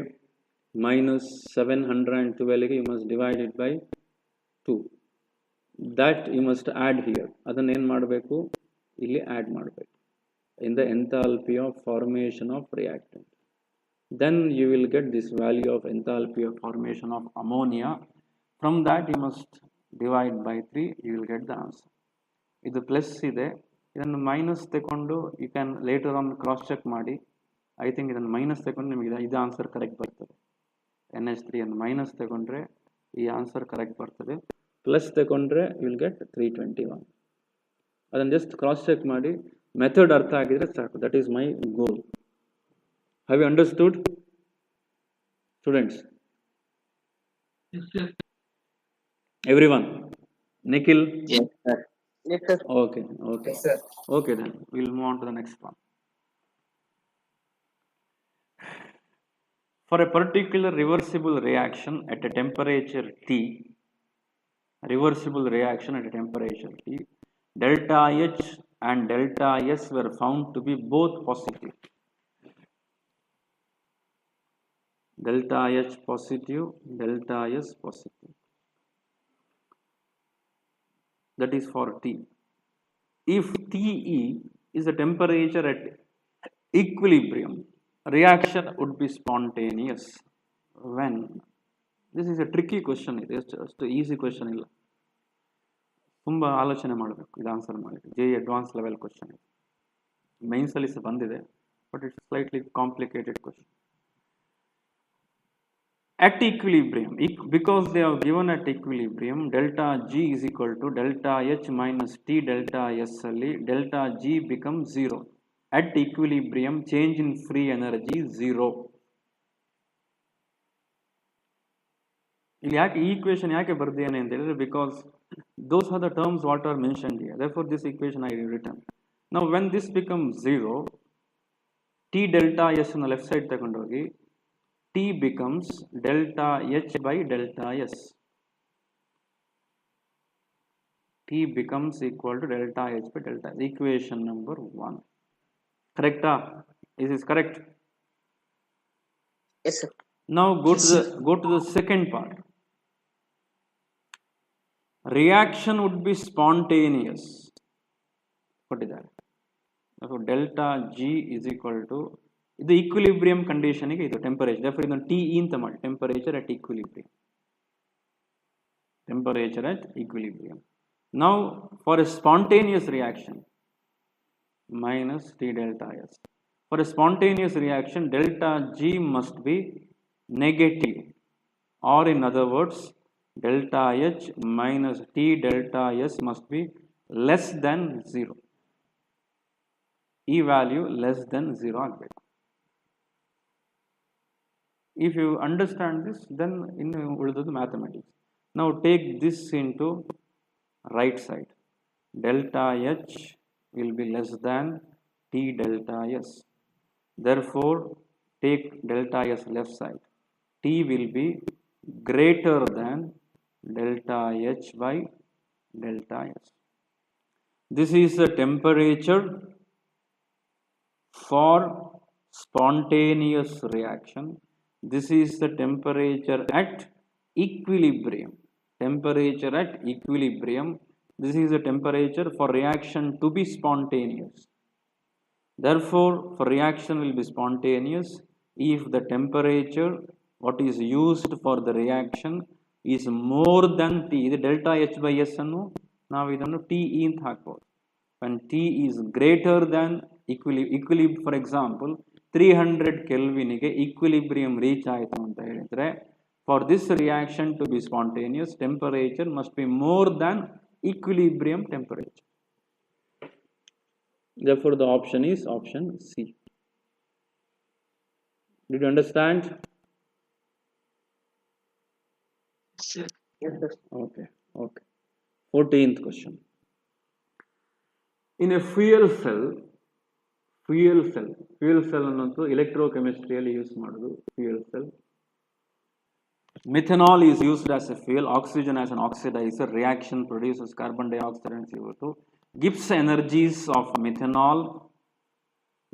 minus 712 ಗೆ you must divide it by 2. That you must add here. ಅದನ್ನು ಏನು ಮಾಡಬೇಕು? ಇಲ್ಲಿ add ಮಾಡಬೇಕು in the enthalpy of formation of reactant. Then you will get this value of enthalpy of formation of ammonia. From that you must divide by 3, you will get the answer. ಇದು plus ಇದೆ, ಇದನ್ನು minus ತಗೊಂಡು you can later on cross check ಮಾಡಿ. I think ಇದನ್ನು minus ತಗೊಂಡು ನಿಮಗೆ ಇದು answer correct ಬರ್ತದೆ. NH3 ಅನ್ನು ಮೈನಸ್ ತಗೊಂಡ್ರೆ ಈ ಆನ್ಸರ್ ಕರೆಕ್ಟ್ ಬರ್ತದೆ. ಪ್ಲಸ್ ತಗೊಂಡ್ರೆ ಯು ವಿಲ್ ಗೆಟ್ 321. ಅದನ್ನು ಜಸ್ಟ್ ಕ್ರಾಸ್ ಚೆಕ್ ಮಾಡಿ, ಮೆಥಡ್ ಅರ್ಥ ಆಗಿದ್ರೆ ಸಾಕು. That is my goal. Have you understood students? Everyone? Nikhil? Yes, sir. Yes, sir. Okay. Yes, sir. Okay, then we'll move on to the next one. For a particular reversible reaction at a temperature T, delta H and delta S were found to be both positive. delta H positive, delta S positive. That is for T. If TE is the temperature at equilibrium, reaction would be spontaneous. When? This is a tricky question. It is just easy question ಇಲ್ಲ. ತುಂಬ ಆಲೋಚನೆ ಮಾಡಬೇಕು ಇದು answer ಮಾಡಲಿಕ್ಕೆ. JEE advance level question ಇದೆ. ಮೈನ್ಸಲ್ಲಿ ಬಂದಿದೆ, but it's slightly complicated question. At equilibrium, because they are given at equilibrium, delta G is equal to delta H minus T delta S ಅಲ್ಲಿ delta G becomes 0. At equilibrium, change in free energy is 0. ಇಲ್ಲಿ ಯಾಕೆ ಈ equation ಯಾಕೆ ಬರ್ದೇನೆ ಅಂತ ಹೇಳಿದ್ರೆ, because those are the terms what are mentioned here. Therefore, this equation I written. Now, when this becomes 0, T delta S on the left side ತಗೊಂಡೋಗಿ T becomes delta H by delta S. T becomes equal to delta H by delta S. Equation number 1. Correct? Is this correct? Yes, sir. Now go to the second part. Reaction would be spontaneous. What is that? So delta G is equal to the equilibrium condition ಗೆ ಇದು temperature. Therefore ಇದನ್ನು TE ಅಂತ ಮಾಡಿ, temperature at equilibrium. Temperature at equilibrium. Now for a spontaneous reaction, minus T delta S. For a spontaneous reaction, delta G must be negative, or in other words, delta H minus T delta S must be less than 0. E value less than 0 ಆಗಬೇಕು. If you understand this, then in ಉಳಿದದ್ದು mathematics. Now take this into right side. Delta H will be less than T delta S. Therefore, take delta S left side. T will be greater than delta H by delta S. This is the temperature for spontaneous reaction. This is the temperature at equilibrium. Temperature at equilibrium. This is the temperature for reaction to be spontaneous. Therefore, for reaction will be spontaneous if the temperature what is used for the reaction is more than T. The delta H by S ಅನ್ನು ನಾವು ಇದನ್ನು TE ಅಂತ ಹಾಕಬಹುದು. When T is greater than equilibrium, for example 300 ಕೆಲ್ವಿನ್ಗೆ equilibrium reach ಆಯಿತು ಅಂತ ಹೇಳಿದ್ರೆ, for this reaction to be spontaneous, temperature must be more than equilibrium temperature. Therefore, the option is option C. Did you understand? Yes, sir. Okay. 14th question. In a fuel cell ಅನ್ನೋದು electrochemistry use ಮಾಡೋದು fuel cell. Methanol is used as a fuel, oxygen as an oxidizer, reaction produces carbon dioxide and CO2. Gibbs energies of methanol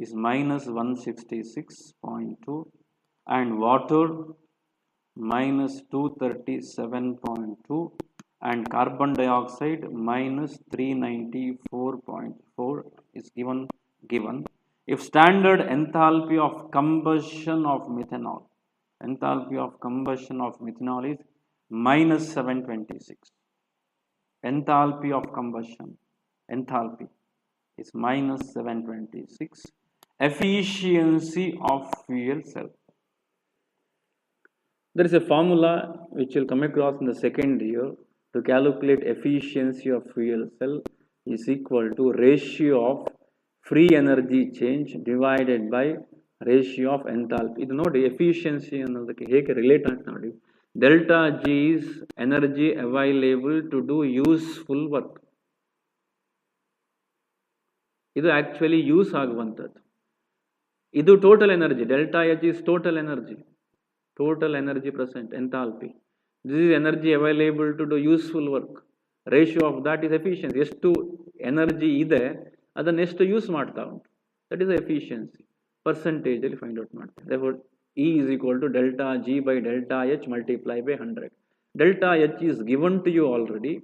is minus 166.2 and water minus 237.2 and carbon dioxide minus 394.4 is given. If standard enthalpy of combustion of methanol is minus 726. Enthalpy of combustion is minus 726. Efficiency of fuel cell. There is a formula which will come across in the second year to calculate efficiency of fuel cell is equal to ratio of free energy change divided by ratio of enthalpy. ಇದು ನೋಡಿ efficiency ಅನ್ನೋದಕ್ಕೆ ಹೇಗೆ relate ಅಂತ ನೋಡಿ. Delta G is energy available to do useful work. ಇದು actually use ಆಗುವಂಥದ್ದು. ಇದು total energy. Delta H is total energy present, enthalpy. This is energy available to do useful work. Ratio of that is efficiency. ಎಷ್ಟು energy ಇದೆ ಅದನ್ನು ಎಷ್ಟು use ಮಾಡ್ತಾ ಉಂಟು, that is efficiency. ಪರ್ಸೆಂಟೇಜಲ್ಲಿ ಫೈಂಡ್ ಔಟ್ ಮಾಡ್ತೀವಿ. Therefore, E is equal to delta G by delta H multiplied by 100. Delta H is given to you already,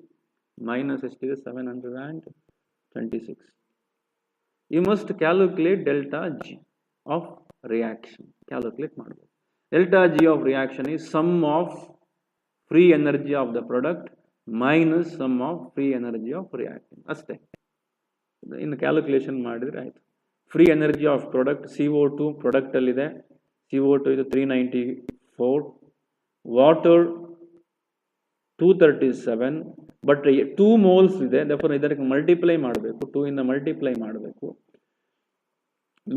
minus 726. You must calculate delta G of reaction. Calculate ಮಾಡಬೇಕು. Delta G of reaction is sum of free energy of the product minus sum of free energy of reactant. ಅಷ್ಟೇ. ಇನ್ನು calculation ಮಾಡಿದರೆ ಆಯಿತು. Free energy of product CO2 ಪ್ರಾಡಕ್ಟಲ್ಲಿದೆ. CO2 ಇದು 394, water 237, but 2 moles ಇದೆ. therefore ಇದಕ್ಕೆ multiply ಮಾಡಬೇಕು, 2 ಇಂದ multiply ಮಾಡಬೇಕು.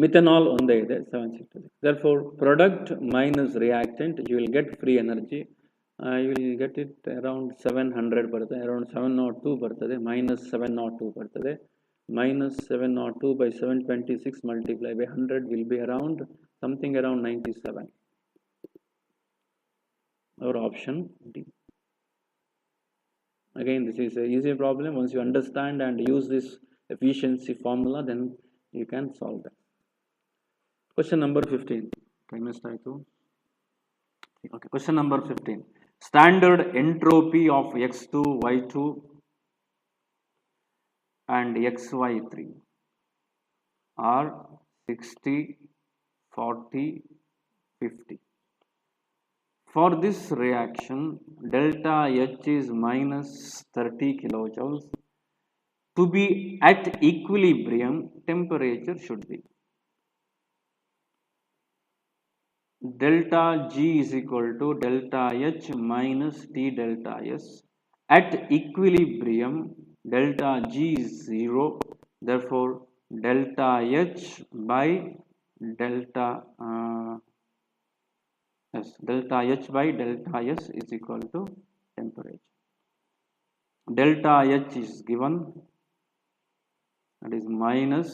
ಮಿಥನಾಲ್ ಒಂದೇ ಇದೆ 766. therefore product minus reactant you will get free energy. You will get it around 700 ಬರ್ತದೆ, around 702 ಬರ್ತದೆ, minus 702 ಬರ್ತದೆ. Minus 702 by 726 multiplied by 100 will be around something around 97. Our option D. Again, this is an easy problem. Once you understand and use this efficiency formula, then you can solve that. Question number 15. Okay, question number 15. Standard entropy of X2, Y2 and XY3 are 60, 40, 50. For this reaction, delta H is minus 30 kilojoules. To be at equilibrium, temperature should be delta G is equal to delta H minus T delta S. At equilibrium, delta G is 0. Therefore, delta H by delta delta H by delta S is equal to temperature. Delta H is given, that is minus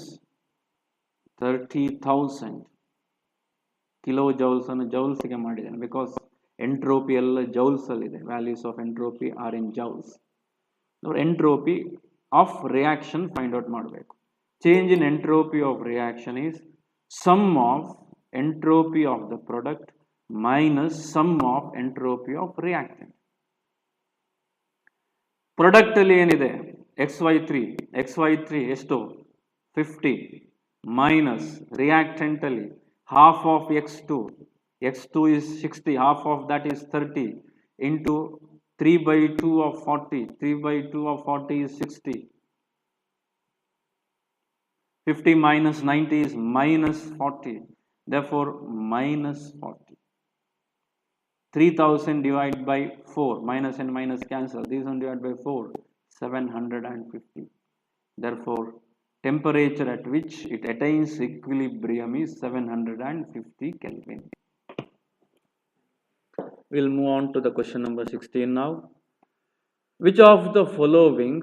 30,000 kilojoules ಅನ್ನು joules ಗೆ ಮಾಡಿದ್ದೇನೆ, because entropy ಎಲ್ಲ joules ಅಲ್ಲಿ ಇದೆ. Values of entropy are in joules. Entropy of reaction find out ಮಾಡಬೇಕು. Change in entropy of reaction is sum of entropy of the product minus sum of entropy of reactant. Product ಅಲ್ಲಿ ಏನಿದೆ XY3 ಎಷ್ಟು 50 minus reactant ಅಲ್ಲಿ half of X2 is 60, half of that is 30 into 3/2 of 40, 3/2 of 40 is 60. 50 minus 90 is minus 40, therefore minus 40. 3000 divided by 4, minus and minus cancel, these one divided by 4, 750. Therefore, temperature at which it attains equilibrium is 750 Kelvin. We'll move on to the question number 16 now. Which of the following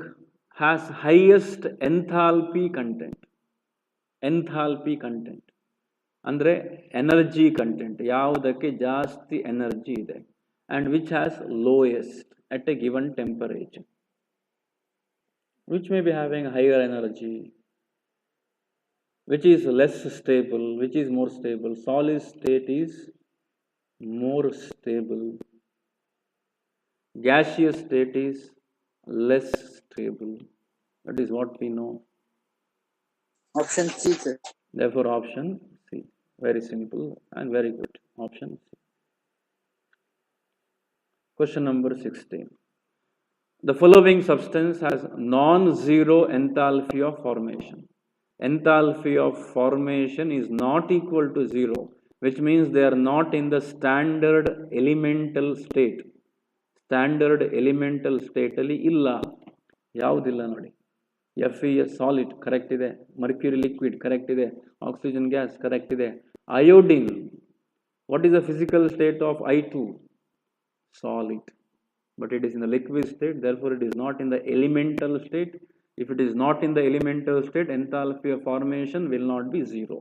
has highest enthalpy content? Enthalpy content ಅಂದರೆ energy content, ಯಾವುದಕ್ಕೆ ಜಾಸ್ತಿ energy ಇದೆ, and which has lowest at a given temperature. Which may be having higher energy, which is less stable, which is more stable. Solid state is more stable, gaseous state is less stable. That is what we know. Option C, sir. Therefore, option C. Very simple and very good. Option C. Question number 16. The following substance has non-zero enthalpy of formation. Enthalpy of formation is not equal to 0, which means they are not in the standard elemental state. Standard elemental state ಅಲ್ಲಿ ಇಲ್ಲ, ಯಾವುದಿಲ್ಲ ನೋಡಿ. FeS solid correct ಇದೆ, mercury liquid correct ಇದೆ, oxygen gas correct ಇದೆ. Iodine, what is the physical state of I2? Solid, but it is in the liquid state, therefore it is not in the elemental state. If it is not in the elemental state, enthalpy of formation will not be 0.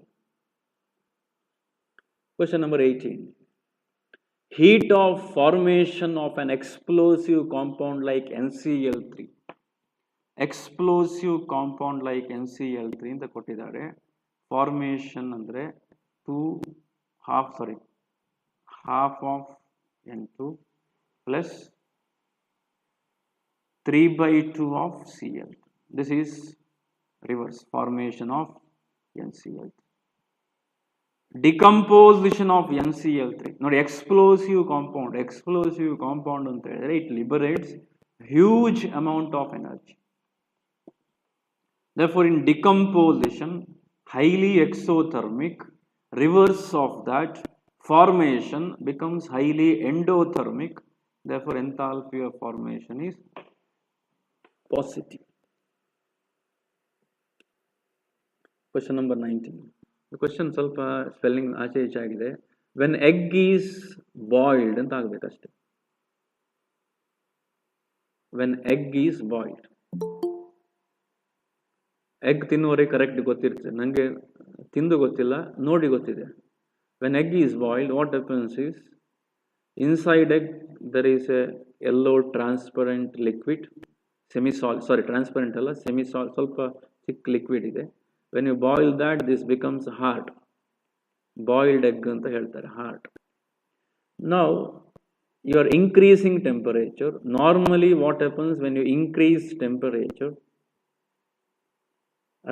Question number 18. Heat of formation of an explosive compound like NCl3. Explosive compound like NCl3 ಅಂತ ಕೊಟ್ಟಿದ್ದಾರೆ. Formation ಅಂದರೆ 2 half, sorry, half of N2 plus 3 by 2 of Cl. This is reverse formation of NCl. Decomposition of NCl3. Not explosive compound ಅಂತ ಹೇಳಿದ್ರೆ it liberates huge amount of energy. Therefore, in decomposition, highly exothermic, reverse of that formation becomes highly endothermic. Therefore, enthalpy of formation is positive. Question number 19. The question ಸ್ವಲ್ಪ spelling ಆಚೆ ಈಚೆ ಆಗಿದೆ. When egg is boiled ಅಂತ ಆಗಬೇಕಷ್ಟೆ. When egg is boiled. Egg ತಿನ್ನುವವರಿಗೆ correct ಗೊತ್ತಿರ್ತದೆ, ನನಗೆ ತಿಂದು ಗೊತ್ತಿಲ್ಲ, ನೋಡಿ ಗೊತ್ತಿದೆ. When egg is boiled, what happens is, inside egg there is a yellow transparent liquid, transparent ಅಲ್ಲ, semi-solid, ಸ್ವಲ್ಪ thick liquid ಇದೆ. When you boil that, this becomes hard. Boiled egg ಅಂತ ಹೇಳ್ತಾರೆ, hard. Now, you are increasing temperature. Normally what happens when you increase temperature?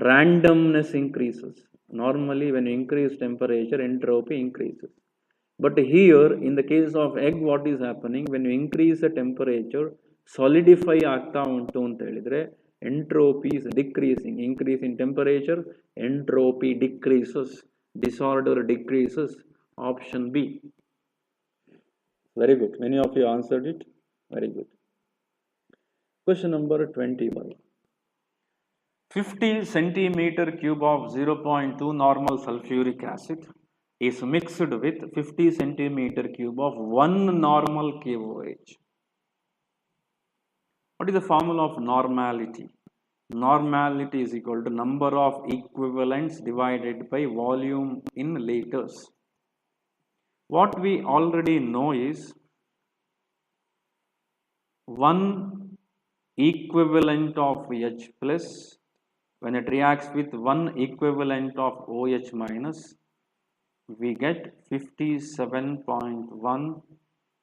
Randomness increases. Normally when you increase temperature, entropy increases. But here, in the case of egg, what is happening? When you increase the temperature, solidify ಆಗ್ತಾ ಉಂಟು ಅಂತ ಹೇಳಿದ್ರೆ, entropy is decreasing. Increase in temperature, entropy decreases. Disorder decreases. Option B. Very good. Many of you answered it. Very good. Question number 21. 50 centimeter cube of 0.2 normal sulfuric acid is mixed with 50 centimeter cube of 1 normal KOH. What is the formula of normality? Normality is equal to number of equivalents divided by volume in liters. What we already know is 1 equivalent of H plus, when it reacts with 1 equivalent of OH minus, we get 57.1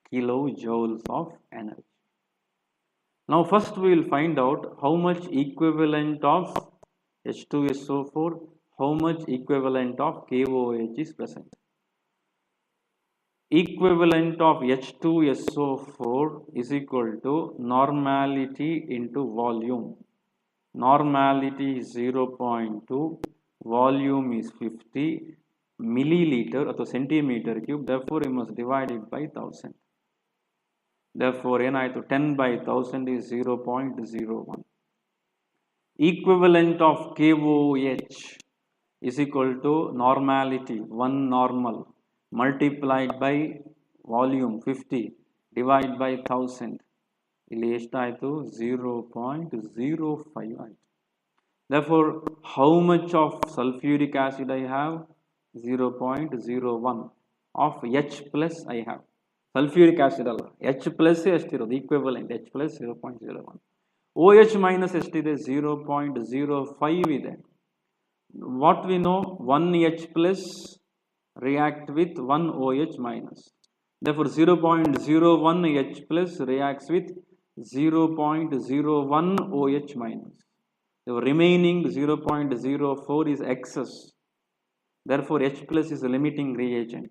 kilojoules of energy. Now first we will find out how much equivalent of H2SO4, how much equivalent of KOH is present. Equivalent of H2SO4 is equal to normality into volume. Normality is 0.2, volume is 50 milliliter or centimeter cube, therefore you must divide it by 1000. Therefore, 10 by 1000 is 0.01. Equivalent of KOH is equal to normality, 1 normal, multiplied by volume 50, divide by 1000. ಇಲ್ಲಿ ಎಷ್ಟಾಯಿತು 0.05 ಆಯಿತು. Therefore, how much of sulfuric acid I have? 0.01 of H plus I have. Sulfuric acid ಅಲ್ಲ, H plus ಎಷ್ಟಿರೋದು equivalent, H plus 0.01. OH minus ಎಷ್ಟಿದೆ? 0.05 ಇದೆ. What we know, 1 H plus react with 1 OH minus. Therefore, 0.01 H plus reacts with 0.01 OH minus. The remaining 0.04 is excess. Therefore, H plus is a limiting reagent.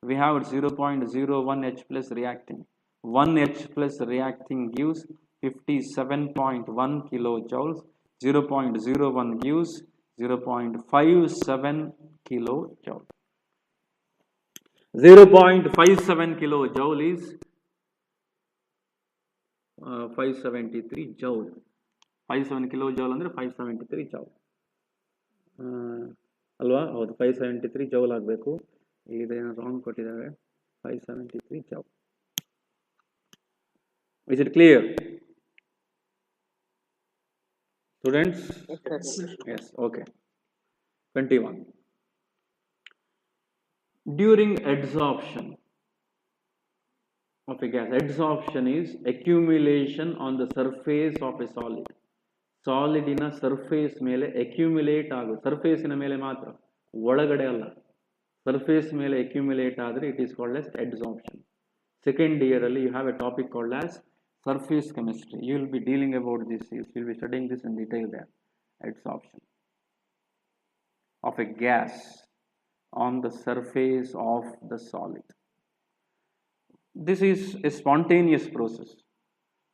We have 0.01 H plus reacting. 1 H plus reacting gives 57.1 kilojoules. 0.01 gives 0.57 kilojoules. 0.57 kilojoule is 573 joule. 57 kilojoule ಅಂದರೆ 573 joule. ಅಲ್ವಾ? ಹೌದು, 573 joule ಆಗಬೇಕು. ಇದೇನೋ wrong ಕೊಟ್ಟಿದ್ದಾರೆ. 573 joule. Is it clear? Students? Yes, okay. 21. During adsorption of a gas, adsorption is accumulation on the surface of a solid. Solid surface ಮೇಲೆ accumulate ಆಗೋದು, surface ಮೇಲೆ ಮಾತ್ರ, ಒಳಗಡೆ ಅಲ್ಲ. ಸರ್ಫೇಸ್ ಮೇಲೆ ಅಕ್ಯುಮುಲೇಟ್ ಆದರೆ it is called as adsorption. Second year ಅಲ್ಲಿ you have a topic called as surface chemistry. You will be dealing about this. You will be studying this in detail there. Adsorption of a gas on the surface of the solid. This is a spontaneous process.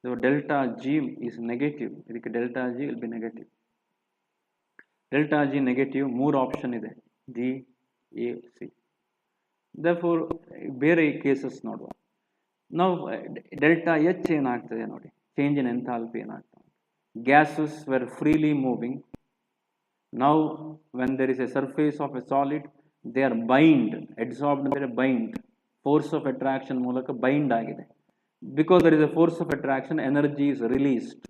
So delta G is negative. Delta G will be negative. Delta G negative, more option ಇದೆ D, A, C. Therefore, ಬೇರೆ cases ನೋಡುವ. ನಾವು delta H ಏನಾಗ್ತದೆ ನೋಡಿ, change in enthalpy ಏನಾಗ್ತದೆ. Gases were freely moving. Now when there is a surface of a solid, they are bind, adsorbed ಅಂದರೆ bind, force of attraction ಮೂಲಕ bind ಆಗಿದೆ. Because there is a force of attraction, energy is released.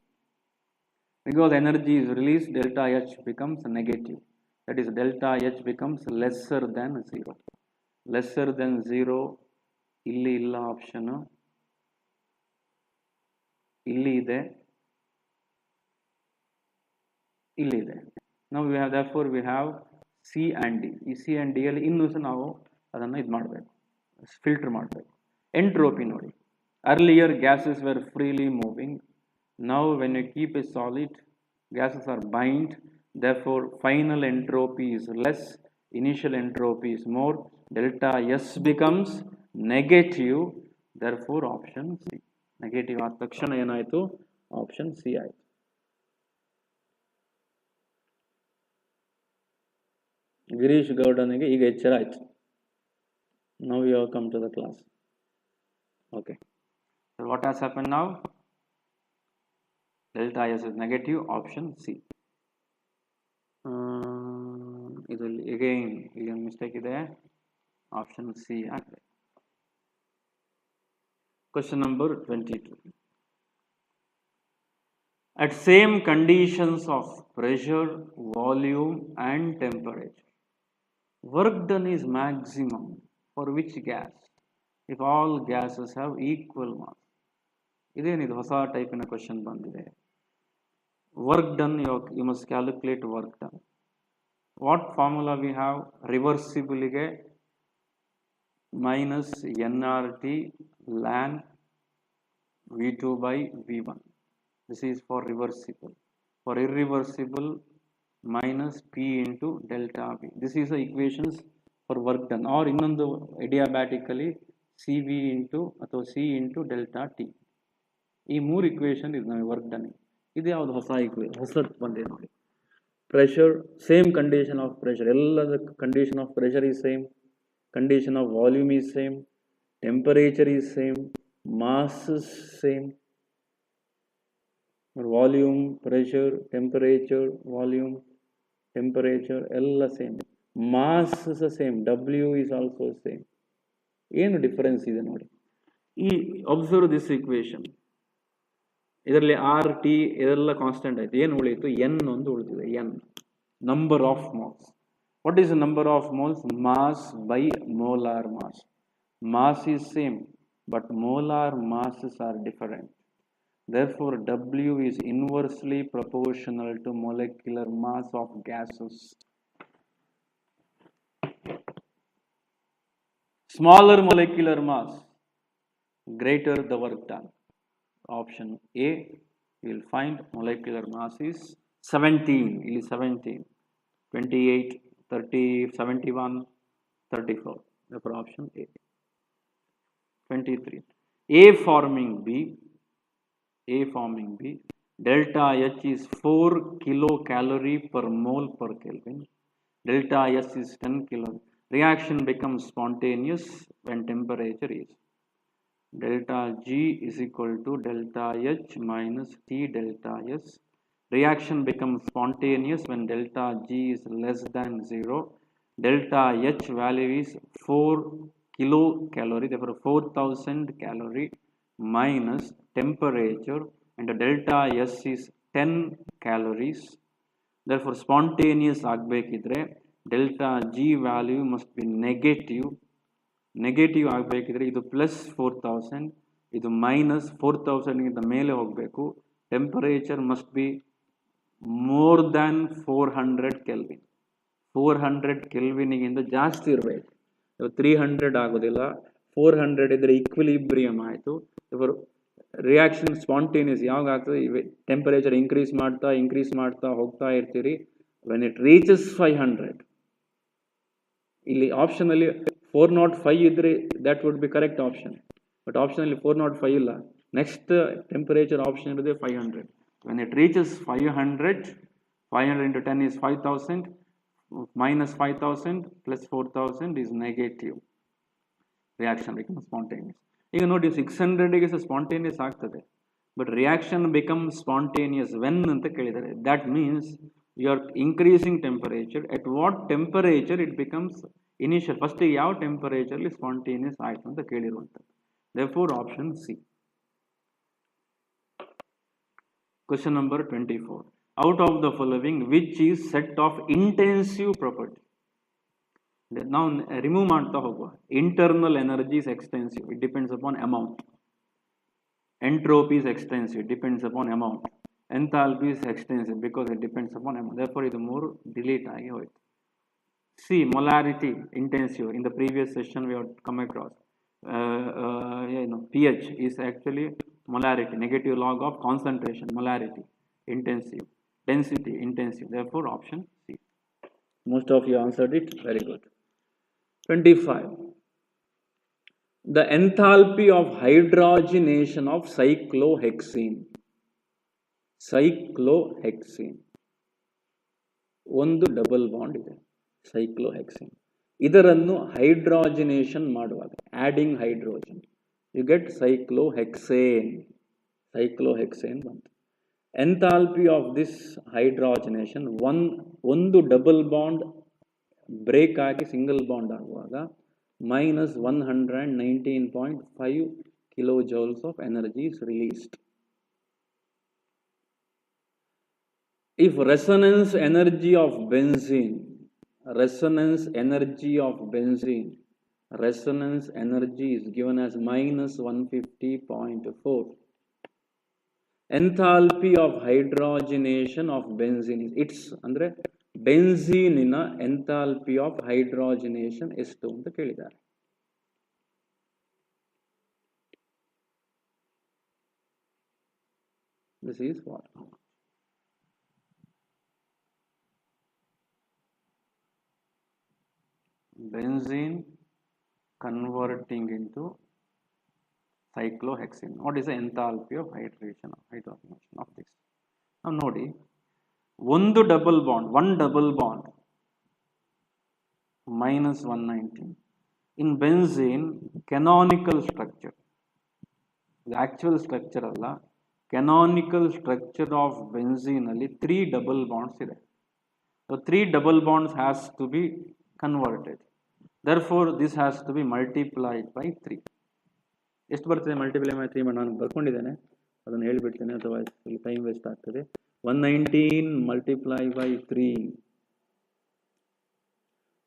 Because energy is released, delta H becomes negative. That is, delta H becomes lesser than 0. Lesser than 0, ಇಲ್ಲಿ ಇಲ್ಲ option, ಇಲ್ಲಿ ಇದೆ, ಇಲ್ಲಿದೆ. ನಾವು we have, therefore we have C and D. ಈ C and D ಅಲ್ಲಿ ಇನ್ನೂ ಸಹ ನಾವು ಅದನ್ನು ಇದು ಮಾಡಬೇಕು, ಫಿಲ್ಟರ್ ಮಾಡಬೇಕು. ಎಂಟ್ರೋಪಿ ನೋಡಿ, earlier gases were freely moving. Now when you keep a solid, gases are bind, therefore final entropy is less, initial entropy is more, delta S becomes negative, therefore option C. Negative ಆದ ತಕ್ಷಣ ಏನಾಯಿತು, option C ಆಯಿತು. ಗಿರೀಶ್ ಗೌಡನಿಗೆ ಈಗ ಎಚ್ಚರ ಆಯಿತು. Now you have come to the class. Okay. So what has happened now? Delta S is negative, option C. ಇದರಲ್ಲಿ again ಇಲ್ಲಿ ಒಂದು ಮಿಸ್ಟೇಕ್ ಇದೆ, ಆಪ್ಷನ್ ಸಿ ಆಗಿದೆ. Question number 22. At same conditions of pressure, volume and temperature, work done is maximum for which gas if all gases have equal mass? ಇದೇನಿದು ಹೊಸ ಟೈಪಿನ question ಬಂದಿದೆ. Work done, you must calculate work done. What formula we have? ರಿವರ್ಸಿಬಲ್ಗೆ minus nRT ln V2 by V1. This is for reversible. For irreversible, minus P into delta V. This is the equations for work done. Or ಇನ್ನೊಂದು adiabatically CV into ಅಥವಾ C into delta T. ಈ ಮೂರು equation ಇದು ನಾವು work done. ಇದು ಯಾವುದು ಹೊಸ ಹೊಸದು ಬಂದಿದೆ ನೋಡಿ. Pressure, same condition of pressure, ಎಲ್ಲದ condition of pressure is same, condition of volume is same, temperature is same, mass is same. Volume, pressure, temperature, volume, temperature ಎಲ್ಲ same. mass is the same, W is also same. ಏನು difference ಇದೆ ನೋಡಿ. ಈ observe this equation, ಇದರಲ್ಲಿ R T ಇದೆಲ್ಲ constant ಆಯ್ತು. ಏನು ಉಳಿಯಿತು? ಎನ್ ಒಂದು ಉಳಿದಿದೆ, N, number of mass. What is the number of moles? Mass by molar mass. Mass is same, but molar masses are different. Therefore, W is inversely proportional to molecular mass of gases. Smaller molecular mass, greater the work done. Option A, you will find molecular mass is 17. It is 17, 28, 30, 71, 34. Therefore, option A. 23. A forming B, delta H is 4 kilocalorie per mole per Kelvin. Delta S is 10 kilo. Reaction becomes spontaneous when temperature is. Delta G is equal to delta H minus T delta S. Reaction becomes spontaneous when delta G is less than 0. Delta H value is 4 kilocalorie, therefore 4000 calorie minus temperature, and the delta S is 10 calories. Therefore spontaneous ಆಗಬೇಕಿದ್ರೆ delta G value must be negative. Negative ಆಗಬೇಕಿದ್ರೆ ಇದು plus 4000, ಇದು minus 4000ಗಿಂತ ಮೇಲೆ ಹೋಗಬೇಕು. Temperature must be more than 400 Kelvin. 400 ಕೆಲ್ವಿನಿಗಿಂತ ಜಾಸ್ತಿ ಇರಬೇಕು. 300 ಆಗೋದಿಲ್ಲ, 400 ಇದ್ರೆ ಈಕ್ವಿಲಿಬ್ರಿಯಮ್ ಆಯಿತು. ರಿಯಾಕ್ಷನ್ ಸ್ಪಾಂಟೇನಿಯಸ್ ಯಾವಾಗ ಆಗ್ತದೆ, ಟೆಂಪರೇಚರ್ ಇನ್ಕ್ರೀಸ್ ಮಾಡ್ತಾ ಹೋಗ್ತಾ ಇರ್ತೀರಿ. ವೆನ್ ಇಟ್ ರೀಚಸ್ 500, ಇಲ್ಲಿ ಆಪ್ಷನಲ್ಲಿ 405 ಇದ್ರೆ that would be correct option, but ಆಪ್ಷನಲ್ಲಿ 405 ಇಲ್ಲ. ನೆಕ್ಸ್ಟ್ ಟೆಂಪರೇಚರ್ ಆಪ್ಷನ್ ಇರೋದೇ 500. When it reaches 500, 500 into 10 is 5000, minus 5000 plus 4000 is negative. Reaction become spontaneous. ಈಗ ನೋಡಿ 600ಗೆ ಸ್ಪಾಂಟೇನಿಯಸ್ ಆಗ್ತದೆ, but reaction become spontaneous when ಅಂತ ಕೇಳಿದ್ದಾರೆ. That means you are increasing temperature. At what temperature it becomes initial, ಫಸ್ಟಿಗೆ ಯಾವ ಟೆಂಪರೇಚರ್ಲಿ ಸ್ಪಾಂಟೇನಿಯಸ್ ಆಯಿತು ಅಂತ ಕೇಳಿರುವಂಥದ್ದು. Therefore option C. Question number 24. Out of the following, which is set of intensive property? Now remove ಮಾಡ್ತಾ ಹೋಗುವ. Internal energy is extensive, it depends upon amount. Entropy is extensive, it depends upon amount. Enthalpy is extensive because it depends upon amount. Therefore ಇದು ಮೂರು delete ಆಗಿ ಹೋಯ್ತು. C, molarity intensive. In the previous session we have come across pH is actually molarity, negative log of concentration, molarity, intensive, density, intensive. Therefore option C. Most of you answered it, very good. 25. The enthalpy of hydrogenation of cyclohexene. ಒಂದು double bond ಇದೆ cyclohexane. ಇದರನ್ನು hydrogenation ಮಾಡುವಾಗ, adding hydrogen, you get cyclohexane ಬಂತು. Enthalpy of this hydrogenation, ಒಂದು double bond break ಆಗಿ single bond ಆಗುವಾಗ minus 119.5 kilojoules of energy is released. If resonance energy of benzene is given as minus 150.4. Enthalpy of hydrogenation of benzene is, it's ಅಂದ್ರೆ ಬೆನ್ಝೀನಿನ enthalpy of ಹೈಡ್ರೋಜಿನೇಷನ್ ಎಷ್ಟು ಅಂತ ಕೇಳಿದ್ದಾರೆ. This is what benzene converting into cyclohexane. What is the enthalpy of hydrogenation of this? Now ನೋಡಿ, one double bond minus 119. In benzene, canonical structure, the actual structure alla, canonical structure of benzene alli 3 double bonds ide. So 3 double bonds has to be converted. Therefore this has to be multiplied by 3. ಎಷ್ಟು ಬರ್ತದೆ multiply by 3? ನಾನು ಬರ್ಕೊಂಡಿದ್ದೇನೆ, ಅದನ್ನು ಹೇಳಿಬಿಡ್ತೇನೆ, ಅಥವಾ ಇಲ್ಲಿ time waste ಆಗ್ತದೆ. 119 multiply by 3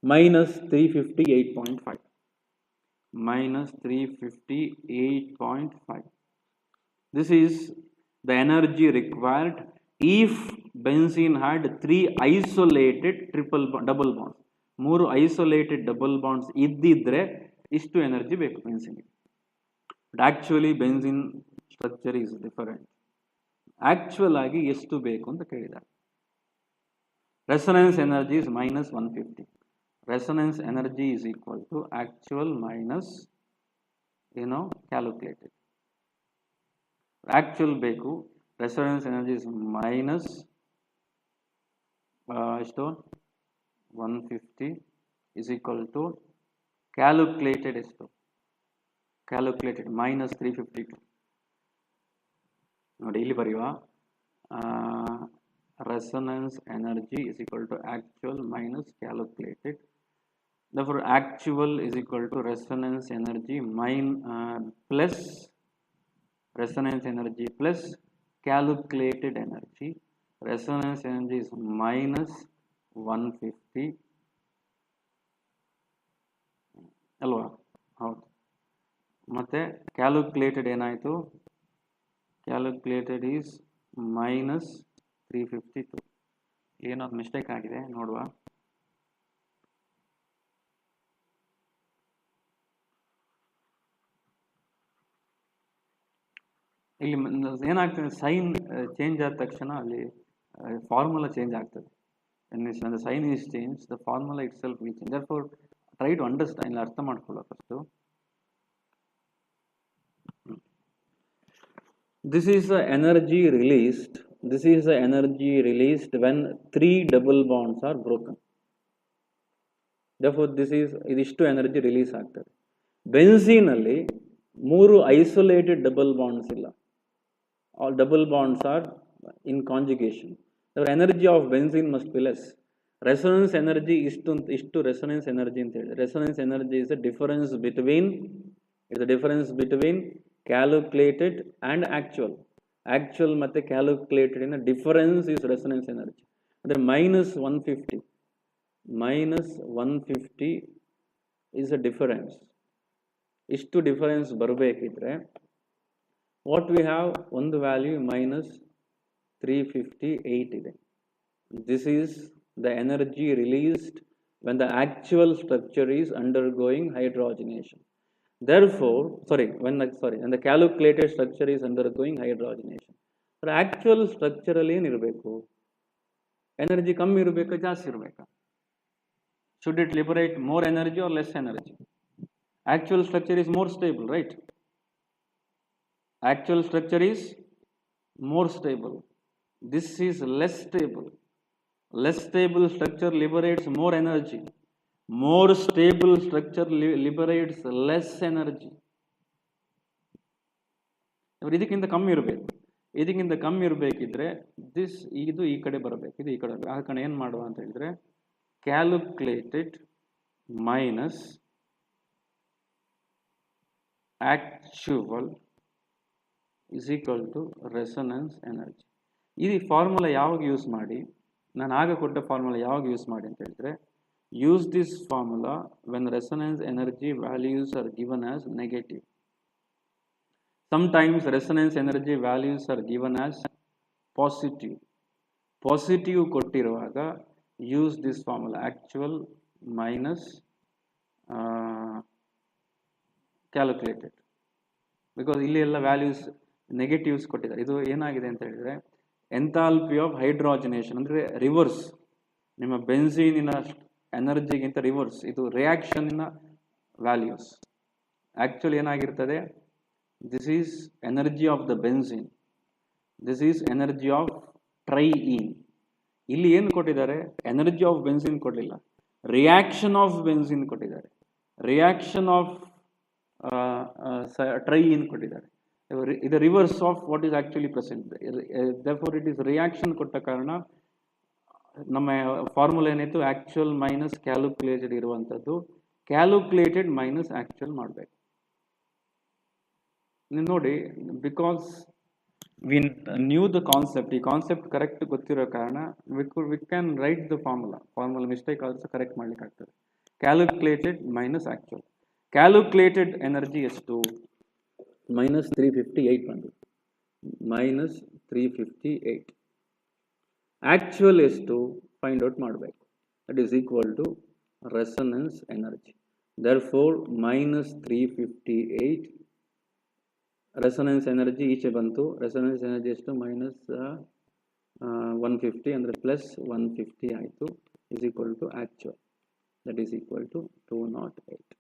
minus 358.5. Minus 358.5. This is the energy required if benzene had 3 isolated double bonds. 3 isolated double bonds ಇದ್ದಿದ್ರೆ ಇಷ್ಟು energy ಬೇಕು ಬೆನ್ಝೀನ್ಗೆ. But actually benzene structure is different. Actual ಆಗಿ ಎಷ್ಟು ಬೇಕು ಅಂತ ಕೇಳಿದ್ದಾರೆ. Resonance energy is minus 150. Resonance energy is equal to actual minus calculated. Actual ಬೇಕು, resonance energy is minus ಎಷ್ಟು 150 is equal to calculated ಎಷ್ಟು, calculated minus 352. ನೋಡಿ ಇಲ್ಲಿ ಬರೆಯುವ, resonance energy is equal to actual minus calculated. Therefore actual is equal to resonance energy plus resonance energy plus calculated energy. Resonance energy is minus 150 ಅಲ್ವಾ? ಹೌದು. ಮತ್ತೆ calculated ಏನಾಯಿತು? Calculated is minus 352. ಏನೋ mistake ಆಗಿದೆ ನೋಡುವ. ಇಲ್ಲಿ ಏನಾಗ್ತದೆ, ಸೈನ್ ಚೇಂಜ್ ಆದ ತಕ್ಷಣ ಅಲ್ಲಿ ಫಾರ್ಮುಲಾ ಚೇಂಜ್ ಆಗ್ತದೆ. when the sign is changed, the formula itself will change. Therefore try to understand, ಅರ್ಥ ಮಾಡ್ಕೊಳ್ಳೋ first. This is the energy released. This is the energy released when 3 double bonds are broken. Therefore ಇದಿಷ್ಟು energy release ಆಗ್ತದೆ. Benzene ಅಲ್ಲಿ 3 isolated double bonds ಇಲ್ಲ. All double bonds are in conjugation. The energy of benzene must be less. Resonance energy ಇಷ್ಟು resonance energy ಅಂತ ಹೇಳಿ. Resonance energy is the difference between calculated and actual. Actual ಮತ್ತೆ calculated in the difference is resonance energy. ಅಂದರೆ -150 is the difference. ಇಷ್ಟು difference ಬರಬೇಕಿದ್ರೆ what we have, ಒಂದು value -358 ಇದೆ. This is the energy released when the actual structure is undergoing hydrogenation. Therefore, when the calculated structure is undergoing hydrogenation. So actual structure ಅಲ್ಲಿ ಏನಿರಬೇಕು, energy ಕಮ್ಮಿ ಇರಬೇಕಾ ಜಾಸ್ತಿ ಇರಬೇಕಾ? Should it liberate more energy or less energy? Actual structure is more stable, right? Actual structure is more stable. This is less stable. Less stable structure liberates more energy. More stable structure liberates less energy. ಇದಕ್ಕಿಂತ ಕಮ್ಮಿ ಇರಬೇಕು. ಇದಕ್ಕಿಂತ ಕಮ್ಮಿ ಇರಬೇಕಿದ್ರೆ ಇದು ಈ ಕಡೆ ಬರಬೇಕು, ಇದು ಈ ಕಡೆ ಬರಬೇಕು. ಆ ಕಡೆ ಏನು ಮಾಡುವ ಅಂತ ಹೇಳಿದ್ರೆ calculated minus actual is equal to resonance energy. ಈ ಫಾರ್ಮುಲಾ ಯಾವಾಗ ಯೂಸ್ ಮಾಡಿ, ನಾನು ಆಗ ಕೊಟ್ಟ ಫಾರ್ಮುಲಾ ಯಾವಾಗ ಯೂಸ್ ಮಾಡಿ ಅಂತ ಹೇಳಿದ್ರೆ, use this formula when resonance energy values are given as negative. Sometimes resonance energy values are given as positive. Positive ಕೊಟ್ಟಿರುವಾಗ use this formula actual minus calculated, because ಇಲ್ಲಿ ಎಲ್ಲ ವ್ಯಾಲ್ಯೂಸ್ ನೆಗೆಟಿವ್ಸ್ ಕೊಟ್ಟಿದ್ದಾರೆ. ಇದು ಏನಾಗಿದೆ ಅಂತ ಹೇಳಿದ್ರೆ ಎಂಥಾಲ್ಪಿ ಆಫ್ ಹೈಡ್ರೋಜನೇಷನ್ ಅಂದರೆ reverse. ನಿಮ್ಮ ಬೆನ್ಝೀನಿನ ಎನರ್ಜಿಗಿಂತ ರಿವರ್ಸ್, ಇದು ರಿಯಾಕ್ಷನ್ನ ವ್ಯಾಲ್ಯೂಸ್. ಆ್ಯಕ್ಚುಲಿ ಏನಾಗಿರ್ತದೆ, this is energy of the benzene, this is energy of triene. ಇಲ್ಲಿ ಏನು ಕೊಟ್ಟಿದ್ದಾರೆ, ಎನರ್ಜಿ ಆಫ್ ಬೆನ್ಝೀನ್ ಕೊಡಲಿಲ್ಲ, ರಿಯಾಕ್ಷನ್ ಆಫ್ ಬೆನ್ಝೀನ್ ಕೊಟ್ಟಿದ್ದಾರೆ, ರಿಯಾಕ್ಷನ್ ಆಫ್ ಟ್ರೈಇನ್ ಕೊಟ್ಟಿದ್ದಾರೆ. ಇದು reverse of what is actually present. Therefore it is reaction ಕೊಟ್ಟ ಕಾರಣ ನಮ್ಮ ಫಾರ್ಮುಲಾ ಏನಿತ್ತು, ಆಕ್ಚುಯಲ್ ಮೈನಸ್ ಕ್ಯಾಲ್ಕುಲೇಟೆಡ್ ಇರುವಂಥದ್ದು ಕ್ಯಾಲ್ಕುಲೇಟೆಡ್ ಮೈನಸ್ ಆಕ್ಚುಯಲ್ ಮಾಡಬೇಕು. ನೀವು ನೋಡಿ, because we knew the concept, ಈ ಕಾನ್ಸೆಪ್ಟ್ ಕರೆಕ್ಟ್ ಗೊತ್ತಿರೋ ಕಾರಣ V can write the formula mistake also correct ಮಾಡ್ಲಿಕ್ಕೆ ಆಗ್ತದೆ. Calculated minus actual. Calculated energy ಎಷ್ಟು, -358 ಬಂದು -358. ಆಕ್ಚುಯಲ್ ಎಷ್ಟು ಫೈಂಡ್ ಔಟ್ ಮಾಡಬೇಕು. That is equal to resonance energy. Therefore -358 resonance energy ಈಚೆ ಬಂತು. ರೆಸೊನೆನ್ಸ್ ಎನರ್ಜಿ ಎಷ್ಟು, -150 ಅಂದರೆ +150 ಆಯಿತು, is equal to actual, that is equal to 208.